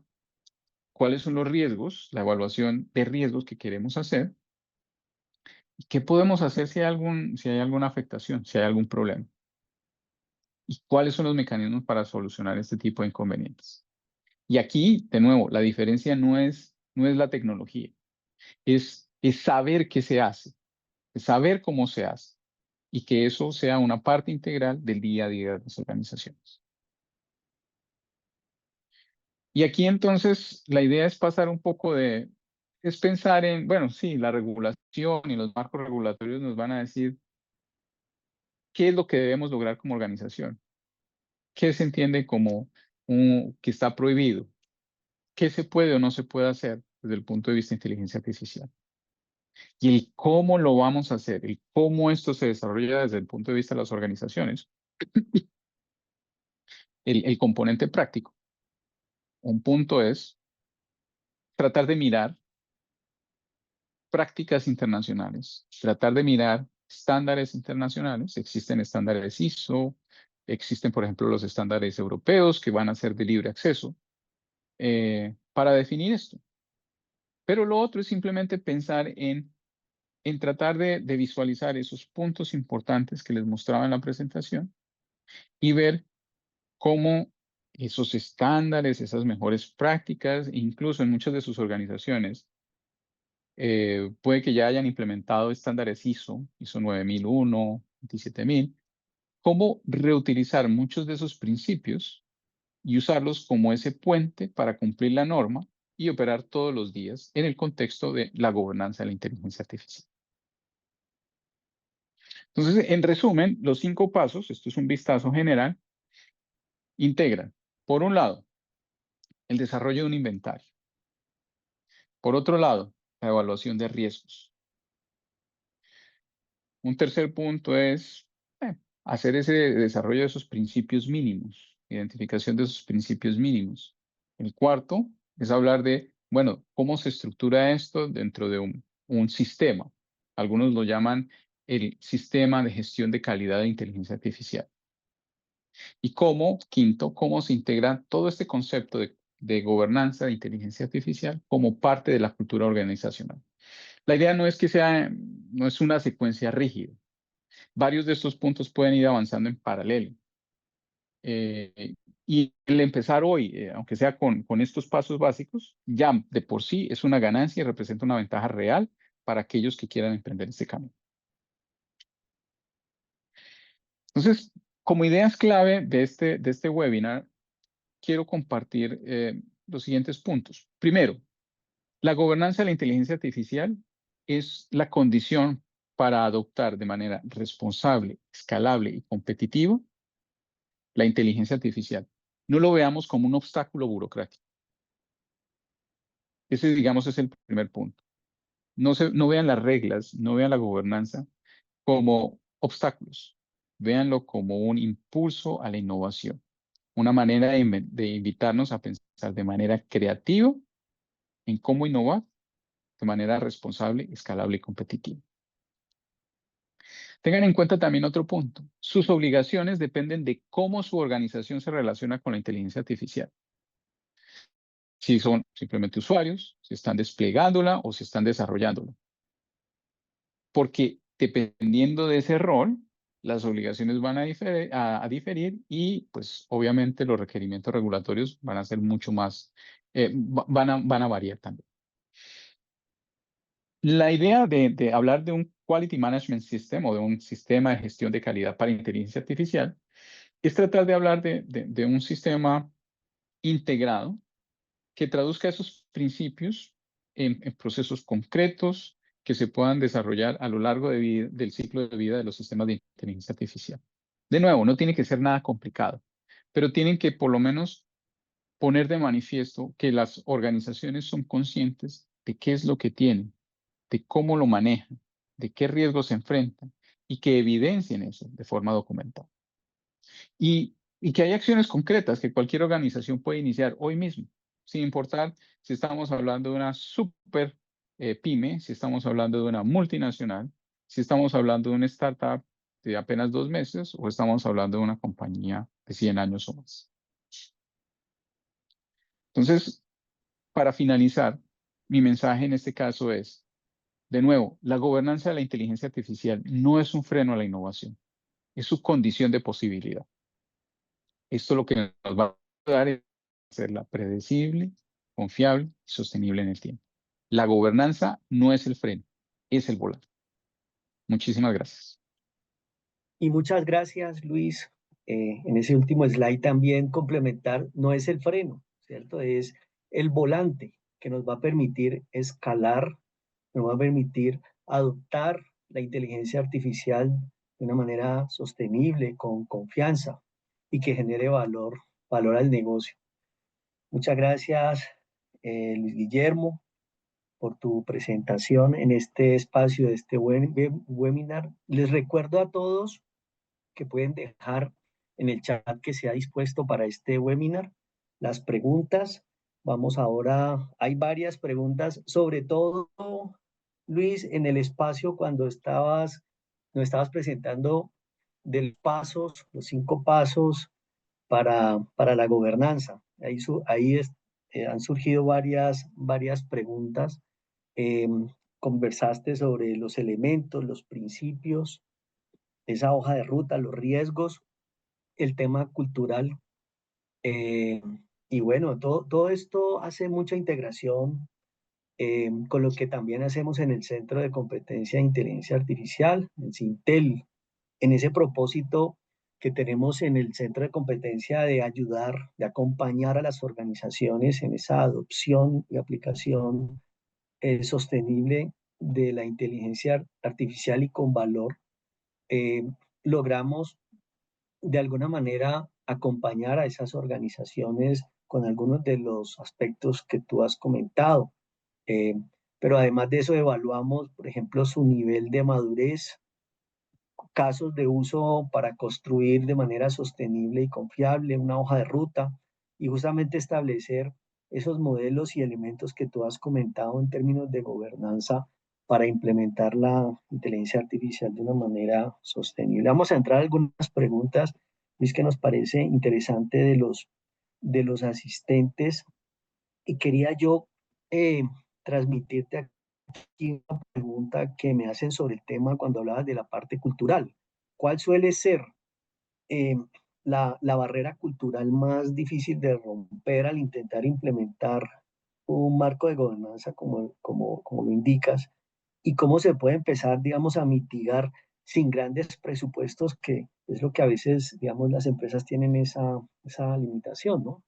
cuáles son los riesgos, la evaluación de riesgos que queremos hacer y qué podemos hacer si hay alguna afectación, si hay algún problema y cuáles son los mecanismos para solucionar este tipo de inconvenientes. Y aquí, de nuevo, la diferencia no es la tecnología, es saber qué se hace, es saber cómo se hace y que eso sea una parte integral del día a día de las organizaciones. Y aquí entonces la idea es pasar un poco es pensar en, bueno, sí, la regulación y los marcos regulatorios nos van a decir qué es lo que debemos lograr como organización, qué se entiende como que está prohibido, qué se puede o no se puede hacer desde el punto de vista de inteligencia artificial. Y el cómo lo vamos a hacer, el cómo esto se desarrolla desde el punto de vista de las organizaciones, el componente práctico. Un punto es tratar de mirar prácticas internacionales, tratar de mirar estándares internacionales. Existen estándares ISO, existen, por ejemplo, los estándares europeos que van a ser de libre acceso para definir esto. Pero lo otro es simplemente pensar en tratar de visualizar esos puntos importantes que les mostraba en la presentación y ver cómo esos estándares, esas mejores prácticas, incluso en muchas de sus organizaciones, puede que ya hayan implementado estándares ISO 9001, 27000, cómo reutilizar muchos de esos principios y usarlos como ese puente para cumplir la norma y operar todos los días en el contexto de la gobernanza de la inteligencia artificial. Entonces, en resumen, los 5 pasos, esto es un vistazo general, integran, por un lado, el desarrollo de un inventario. Por otro lado, la evaluación de riesgos. Un tercer punto es hacer ese desarrollo de esos principios mínimos, identificación de esos principios mínimos. El cuarto es hablar de, bueno, cómo se estructura esto dentro de un sistema. Algunos lo llaman el sistema de gestión de calidad de inteligencia artificial. Y quinto, cómo se integra todo este concepto de gobernanza de inteligencia artificial como parte de la cultura organizacional. La idea no es una secuencia rígida. Varios de estos puntos pueden ir avanzando en paralelo. Y el empezar hoy, aunque sea con estos pasos básicos, ya de por sí es una ganancia y representa una ventaja real para aquellos que quieran emprender este camino. Entonces, como ideas clave de este webinar, quiero compartir los siguientes puntos. Primero, la gobernanza de la inteligencia artificial es la condición para adoptar de manera responsable, escalable y competitiva la inteligencia artificial. No lo veamos como un obstáculo burocrático. Ese, digamos, es el primer punto. No vean las reglas, no vean la gobernanza como obstáculos. Véanlo como un impulso a la innovación, una manera de invitarnos a pensar de manera creativa en cómo innovar de manera responsable, escalable y competitiva. Tengan en cuenta también otro punto. Sus obligaciones dependen de cómo su organización se relaciona con la inteligencia artificial. Si son simplemente usuarios, si están desplegándola o si están desarrollándola. Porque dependiendo de ese rol, las obligaciones van a diferir y pues obviamente los requerimientos regulatorios van a ser mucho más, van a variar también. La idea de hablar de un Quality Management System o de un sistema de gestión de calidad para inteligencia artificial es tratar de hablar de un sistema integrado que traduzca esos principios en procesos concretos que se puedan desarrollar a lo largo del ciclo de vida de los sistemas de inteligencia artificial. De nuevo, no tiene que ser nada complicado, pero tienen que por lo menos poner de manifiesto que las organizaciones son conscientes de qué es lo que tienen, de cómo lo manejan, de qué riesgos se enfrentan y que evidencien eso de forma documental. Y que hay acciones concretas que cualquier organización puede iniciar hoy mismo, sin importar si estamos hablando de una super pyme, si estamos hablando de una multinacional, si estamos hablando de una startup de apenas 2 meses o estamos hablando de una compañía de 100 años o más. Entonces, para finalizar, mi mensaje en este caso es, de nuevo, la gobernanza de la inteligencia artificial no es un freno a la innovación, es su condición de posibilidad. Esto lo que nos va a ayudar es hacerla predecible, confiable y sostenible en el tiempo. La gobernanza no es el freno, es el volante. Muchísimas gracias. Y muchas gracias, Luis. En ese último slide también complementar, no es el freno, ¿cierto? Es el volante que nos va a permitir escalar, nos va a permitir adoptar la inteligencia artificial de una manera sostenible, con confianza y que genere valor al negocio. Muchas gracias, Luis Guillermo, por tu presentación en este espacio de este webinar. Les recuerdo a todos que pueden dejar en el chat que se ha dispuesto para este webinar las preguntas. Vamos ahora, hay varias preguntas, sobre todo, Luis, en el espacio cuando nos estabas presentando de pasos, los 5 pasos para la gobernanza. Han surgido varias preguntas. Eh, Conversaste sobre los elementos, los principios, esa hoja de ruta, los riesgos, el tema cultural. eh, y bueno, todo esto hace mucha integración con lo que también hacemos en el Centro de Competencia de Inteligencia Artificial, en Sintel, en ese propósito que tenemos en el Centro de Competencia de ayudar, de acompañar a las organizaciones en esa adopción y aplicación sostenible de la inteligencia artificial y con valor. eh, Logramos de alguna manera acompañar a esas organizaciones con algunos de los aspectos que tú has comentado. Eh, pero además de eso evaluamos, por ejemplo, su nivel de madurez, casos de uso para construir de manera sostenible y confiable una hoja de ruta y justamente establecer esos modelos y elementos que tú has comentado en términos de gobernanza para implementar la inteligencia artificial de una manera sostenible. Vamos a entrar a algunas preguntas, Luis, que nos parece interesante de los asistentes y quería yo eh, transmitirte aquí una pregunta que me hacen sobre el tema cuando hablabas de la parte cultural. ¿Cuál suele ser eh, la barrera cultural más difícil de romper al intentar implementar un marco de gobernanza como lo indicas? ¿Y cómo se puede empezar, digamos, a mitigar sin grandes presupuestos, que es lo que a veces, digamos, las empresas tienen esa limitación, ¿no?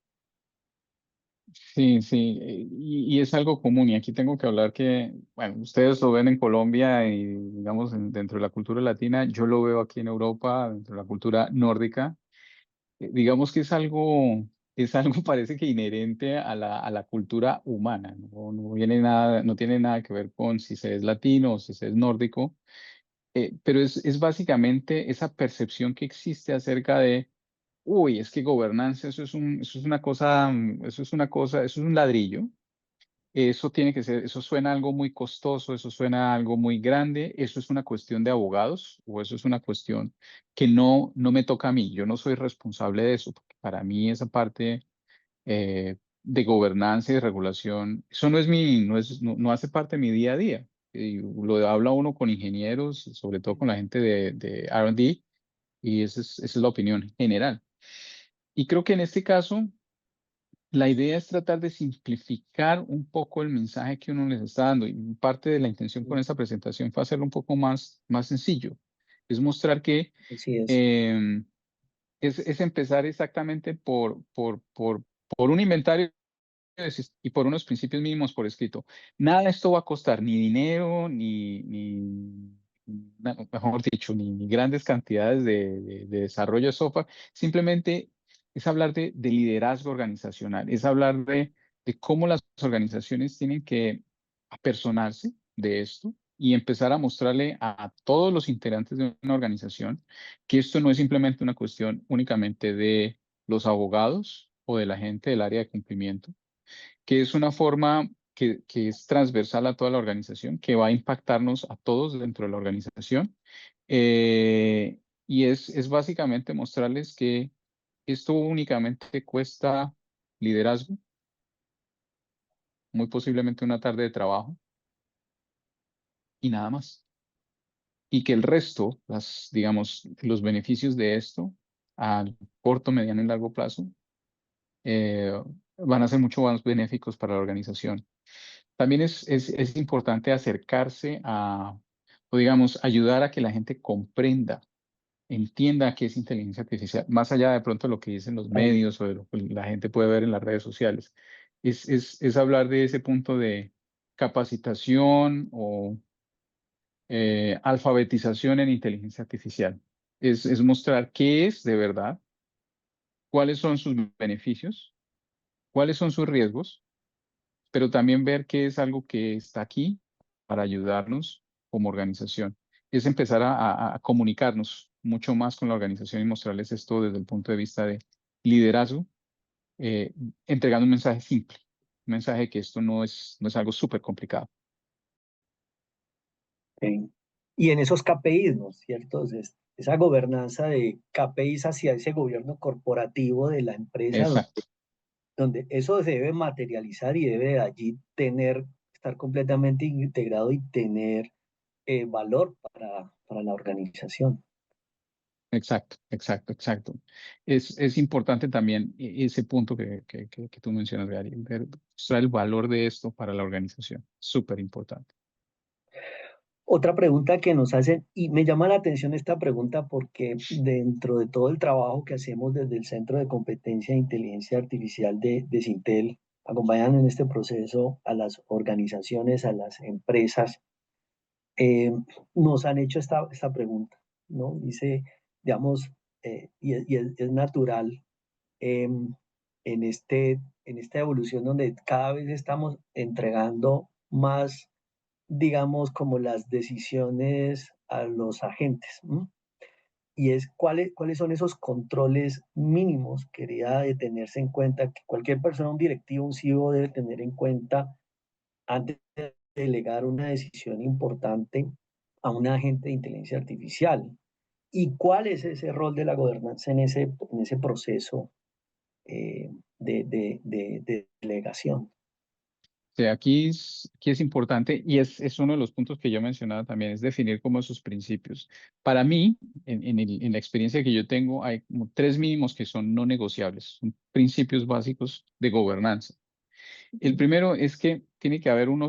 Sí, sí, y es algo común. Y aquí tengo que hablar que, bueno, ustedes lo ven en Colombia y, digamos, dentro de la cultura latina, yo lo veo aquí en Europa, dentro de la cultura nórdica. Digamos que es algo parece que inherente a la cultura humana, ¿no? No viene nada, no tiene nada que ver con si se es latino o si se es nórdico, pero es básicamente esa percepción que existe acerca de, uy, es que gobernanza, eso es una cosa, eso es una cosa, eso es un ladrillo, Eso tiene que ser, eso suena algo muy costoso, eso suena algo muy grande, eso es una cuestión de abogados o eso es una cuestión que no me toca a mí. Yo no soy responsable de eso, porque para mí esa parte de gobernanza y de regulación, eso no hace parte de mi día a día. Y lo habla uno con ingenieros, sobre todo con la gente de R&D, y esa es la opinión general. Y creo que en este caso, la idea es tratar de simplificar un poco el mensaje que uno les está dando. Y parte de la intención con esta presentación fue hacerlo un poco más sencillo. Es mostrar que Así es. em, es empezar exactamente por un inventario y por unos principios mínimos por escrito. Nada de esto va a costar ni dinero, mejor dicho, ni grandes cantidades de desarrollo de software. Simplemente es hablar de liderazgo organizacional, es hablar de cómo las organizaciones tienen que apersonarse de esto y empezar a mostrarle a todos los integrantes de una organización que esto no es simplemente una cuestión únicamente de los abogados o de la gente del área de cumplimiento, que es una forma que es transversal a toda la organización, que va a impactarnos a todos dentro de la organización. Y es básicamente mostrarles que esto únicamente cuesta liderazgo, muy posiblemente una tarde de trabajo y nada más. Y que el resto, digamos, los beneficios de esto a corto, mediano y largo plazo eh, van a ser mucho más benéficos para la organización. También es importante acercarse o digamos, ayudar a que la gente comprenda, entienda qué es inteligencia artificial, más allá de pronto lo que dicen los Claro. medios o de lo que la gente puede ver en las redes sociales. Es hablar de ese punto de capacitación o alfabetización en inteligencia artificial. Es mostrar qué es de verdad, cuáles son sus beneficios, cuáles son sus riesgos, pero también ver que es algo que está aquí para ayudarnos como organización. Es empezar a comunicarnos mucho más con la organización y mostrarles esto desde el punto de vista de liderazgo, eh, entregando un mensaje simple, un mensaje que esto no es algo súper complicado. Y en esos KPIs, ¿no es cierto? Esa gobernanza de KPIs hacia ese gobierno corporativo de la empresa, Exacto, donde eso se debe materializar y debe de allí estar completamente integrado y tener valor para la organización. exacto. Es importante también ese punto que tú mencionas, Gary, mostrar el valor de esto para la organización. Súper importante. Otra pregunta que nos hacen, y me llama la atención esta pregunta porque dentro de todo el trabajo que hacemos desde el Centro de Competencia e Inteligencia Artificial de Sintel, acompañan en este proceso a las organizaciones, a las empresas, eh, nos han hecho esta pregunta, ¿no? Dice, digamos, es natural em, en esta evolución donde cada vez estamos entregando más, digamos, como las decisiones a los agentes, ¿m? Y es cuáles son esos controles mínimos que debería de tenerse en cuenta, que cualquier persona, un directivo, un CEO debe tener en cuenta antes de delegar una decisión importante a un agente de inteligencia artificial. ¿Y cuál es ese rol de la gobernanza en ese proceso de delegación? Sí, aquí es importante y es uno de los puntos que yo mencionaba también, es definir como esos principios. Para mí, en la experiencia que yo tengo, hay como tres mínimos que son no negociables, son principios básicos de gobernanza. El primero es que tiene que haber un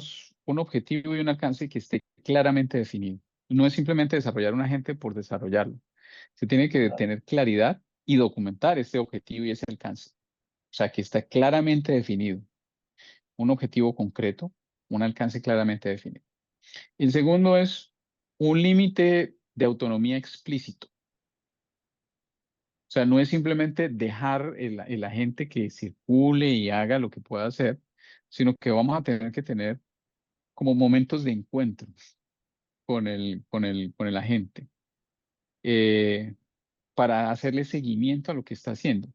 objetivo y un alcance que esté claramente definido. No es simplemente desarrollar un agente por desarrollarlo. Se tiene que tener claridad y documentar este objetivo y ese alcance. O sea, que está claramente definido un objetivo concreto, un alcance claramente definido. El segundo es un límite de autonomía explícito. O sea, no es simplemente dejar el agente que circule y haga lo que pueda hacer, sino que vamos a tener que tener como momentos de encuentro con el agente eh, para hacerle seguimiento a lo que está haciendo.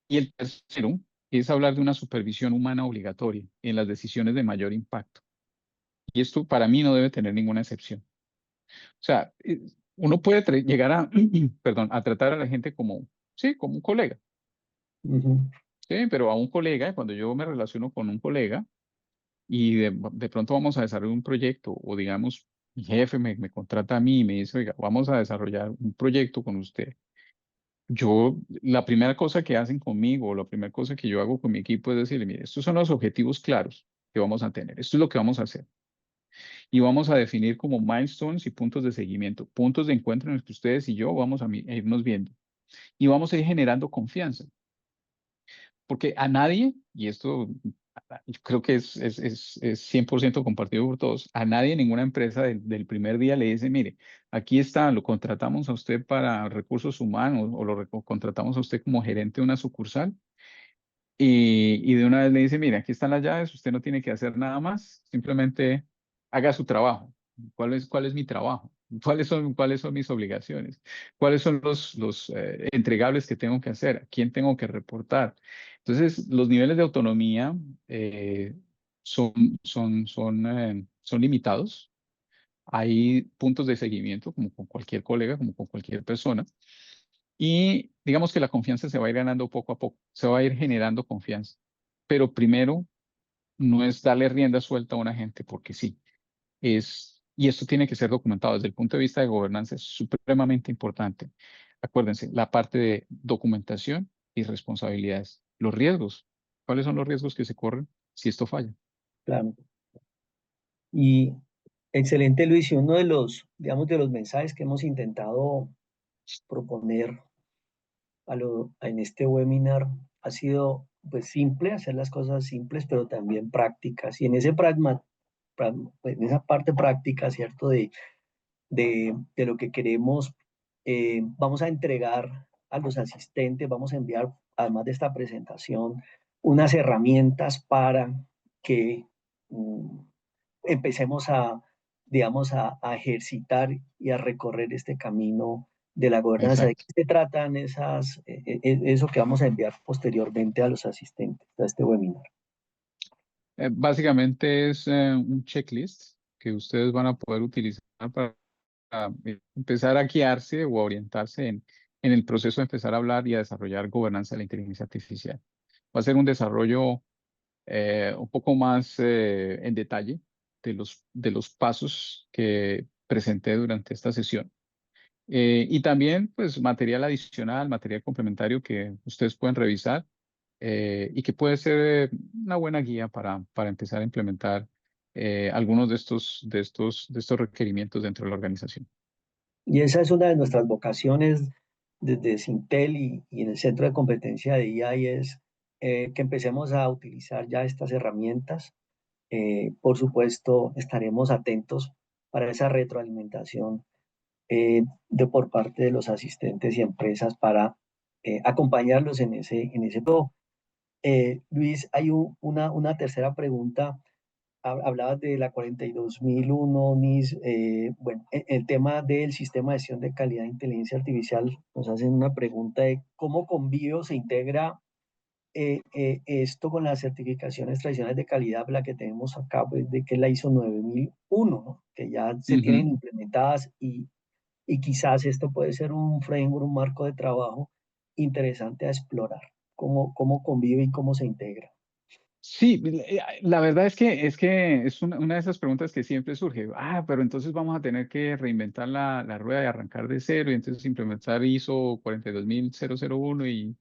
Y el tercero es hablar de una supervisión humana obligatoria en las decisiones de mayor impacto. Y esto para mí no debe tener ninguna excepción. O sea, uno puede llegar a, perdón, a tratar a la gente como, sí, como un colega, Ujú. sí, pero a un colega, cuando yo me relaciono con un colega y de pronto vamos a desarrollar un proyecto o digamos, mi jefe me contrata a mí y me dice, oiga, vamos a desarrollar un proyecto con usted. Yo, la primera cosa que hacen conmigo, la primera cosa que yo hago con mi equipo es decirle, mire, estos son los objetivos claros que vamos a tener, esto es lo que vamos a hacer. Y vamos a definir como milestones y puntos de seguimiento, puntos de encuentro en los que ustedes y yo vamos a irnos viendo. Y vamos a ir generando confianza. Porque a nadie, y esto yo creo que es 100% compartido por todos, a nadie en ninguna empresa del primer día le dice, mire, aquí está, lo contratamos a usted para recursos humanos o contratamos a usted como gerente de una sucursal y de una vez le dice, mire, aquí están las llaves, usted no tiene que hacer nada más, simplemente haga su trabajo. ¿Cuál es mi trabajo? ¿Cuáles son mis obligaciones? ¿Cuáles son los entregables que tengo que hacer? ¿A quién tengo que reportar? Entonces, los niveles de autonomía son, son limitados. Hay puntos de seguimiento, como con cualquier colega, como con cualquier persona. Y digamos que la confianza se va a ir ganando poco a poco, se va a ir generando confianza. Pero primero, no es darle rienda suelta a una gente porque sí, y esto tiene que ser documentado desde el punto de vista de gobernanza, es supremamente importante. Acuérdense, la parte de documentación y responsabilidades. Los riesgos. ¿Cuáles son los riesgos que se corren si esto falla? Claro. Y excelente, Luis. Y uno de los, digamos, de los mensajes que hemos intentado proponer en este webinar ha sido, pues, simple, hacer las cosas simples, pero también prácticas. Y en en esa parte práctica, ¿cierto? De lo que queremos, vamos a entregar a los asistentes, vamos a enviar, además de esta presentación, unas herramientas para que empecemos digamos, a ejercitar y a recorrer este camino de la gobernanza. ¿De qué Exacto. se tratan eso que vamos a enviar posteriormente a los asistentes a este webinar? Básicamente es un checklist que ustedes van a poder utilizar para empezar a guiarse o a orientarse en el proceso de empezar a hablar y a desarrollar gobernanza de la inteligencia artificial. Va a ser un desarrollo un poco más en detalle de los pasos que presenté durante esta sesión. Y también, pues, material adicional, material complementario que ustedes pueden revisar y que puede ser una buena guía para empezar a implementar algunos de estos requerimientos dentro de la organización. Y esa es una de nuestras vocaciones desde Sintel y en el Centro de Competencia de IA y es que empecemos a utilizar ya estas herramientas. Por supuesto, estaremos atentos para esa retroalimentación por parte de los asistentes y empresas para acompañarlos en ese todo. Luis, hay una tercera pregunta. Hablabas de la 42001, NIS. Bueno, el tema del sistema de gestión de calidad de inteligencia artificial, nos hacen una pregunta de cómo convive o se integra esto con las certificaciones tradicionales de calidad, la que tenemos acá, pues, de que es la ISO 9001, ¿no? Que ya se Ujú. tienen implementadas y quizás esto puede ser un framework, un marco de trabajo interesante a explorar. Cómo convive y cómo se integra? Sí, la verdad es que es una de esas preguntas que siempre surge. Pero entonces vamos a tener que reinventar la rueda y arrancar de cero y entonces implementar ISO 42001 y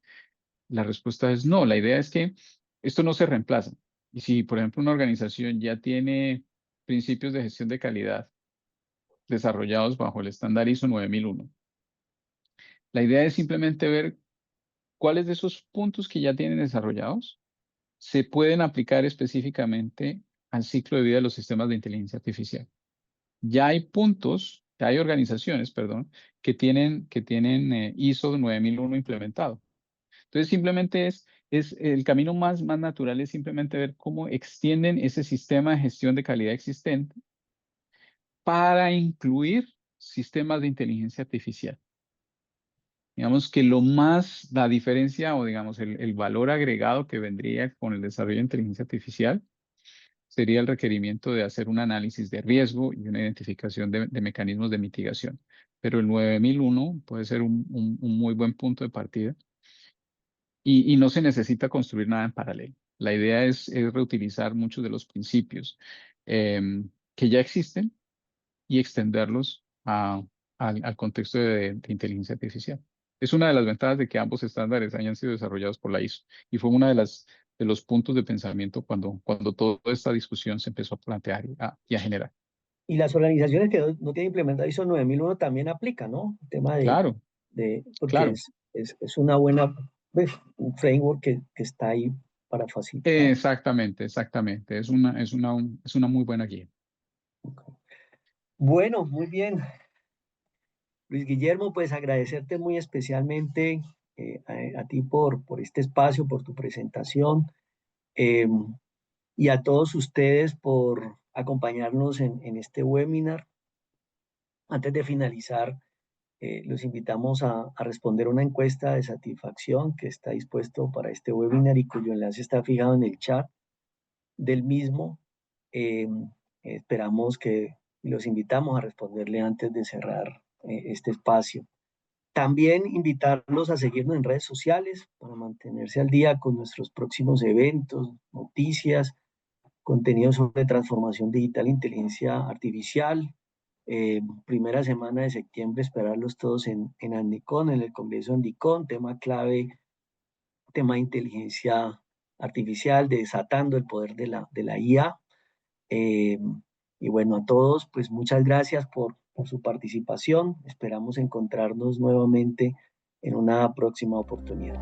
la respuesta es no. La idea es que esto no se reemplaza. Y si, por ejemplo, una organización ya tiene principios de gestión de calidad desarrollados bajo el estándar ISO 9001, la idea es simplemente ver cuáles de esos puntos que ya tienen desarrollados se pueden aplicar específicamente al ciclo de vida de los sistemas de inteligencia artificial. Ya hay organizaciones, perdón, que tienen ISO 9001 implementado. Entonces, simplemente es el camino más natural es simplemente ver cómo extienden ese sistema de gestión de calidad existente para incluir sistemas de inteligencia artificial. Digamos que la diferencia o digamos el valor agregado que vendría con el desarrollo de inteligencia artificial sería el requerimiento de hacer un análisis de riesgo y una identificación de mecanismos de mitigación. Pero el 9001 puede ser un muy buen punto de partida y no se necesita construir nada en paralelo. La idea es reutilizar muchos de los principios que ya existen y extenderlos al contexto de inteligencia artificial. Es una de las ventajas de que ambos estándares hayan sido desarrollados por la ISO y fue una de los puntos de pensamiento cuando toda esta discusión se empezó a plantear y a generar. Y las organizaciones que no tienen implementado ISO 9001 también aplica, ¿no? El tema Claro, porque claro. es una buena, pues, un framework que está ahí para facilitar. Exactamente, exactamente. Es una muy buena guía. Bueno, muy bien. Luis Guillermo, pues agradecerte muy especialmente a ti por este espacio, por tu presentación, eh, y a todos ustedes por acompañarnos en este webinar. Antes de finalizar, los invitamos a responder una encuesta de satisfacción que está dispuesto para este webinar y cuyo enlace está fijado en el chat del mismo. Eh, esperamos que y los invitamos a responderle antes de cerrar este espacio. También invitarlos a seguirnos en redes sociales para mantenerse al día con nuestros próximos eventos, noticias, contenido sobre transformación digital e inteligencia artificial. Primera semana de septiembre, esperarlos todos en Andicon, en el Congreso Andicon, tema clave, tema de inteligencia artificial, de desatando el poder de la IA. Eh, y bueno, a todos, pues muchas gracias por su participación. Esperamos encontrarnos nuevamente en una próxima oportunidad.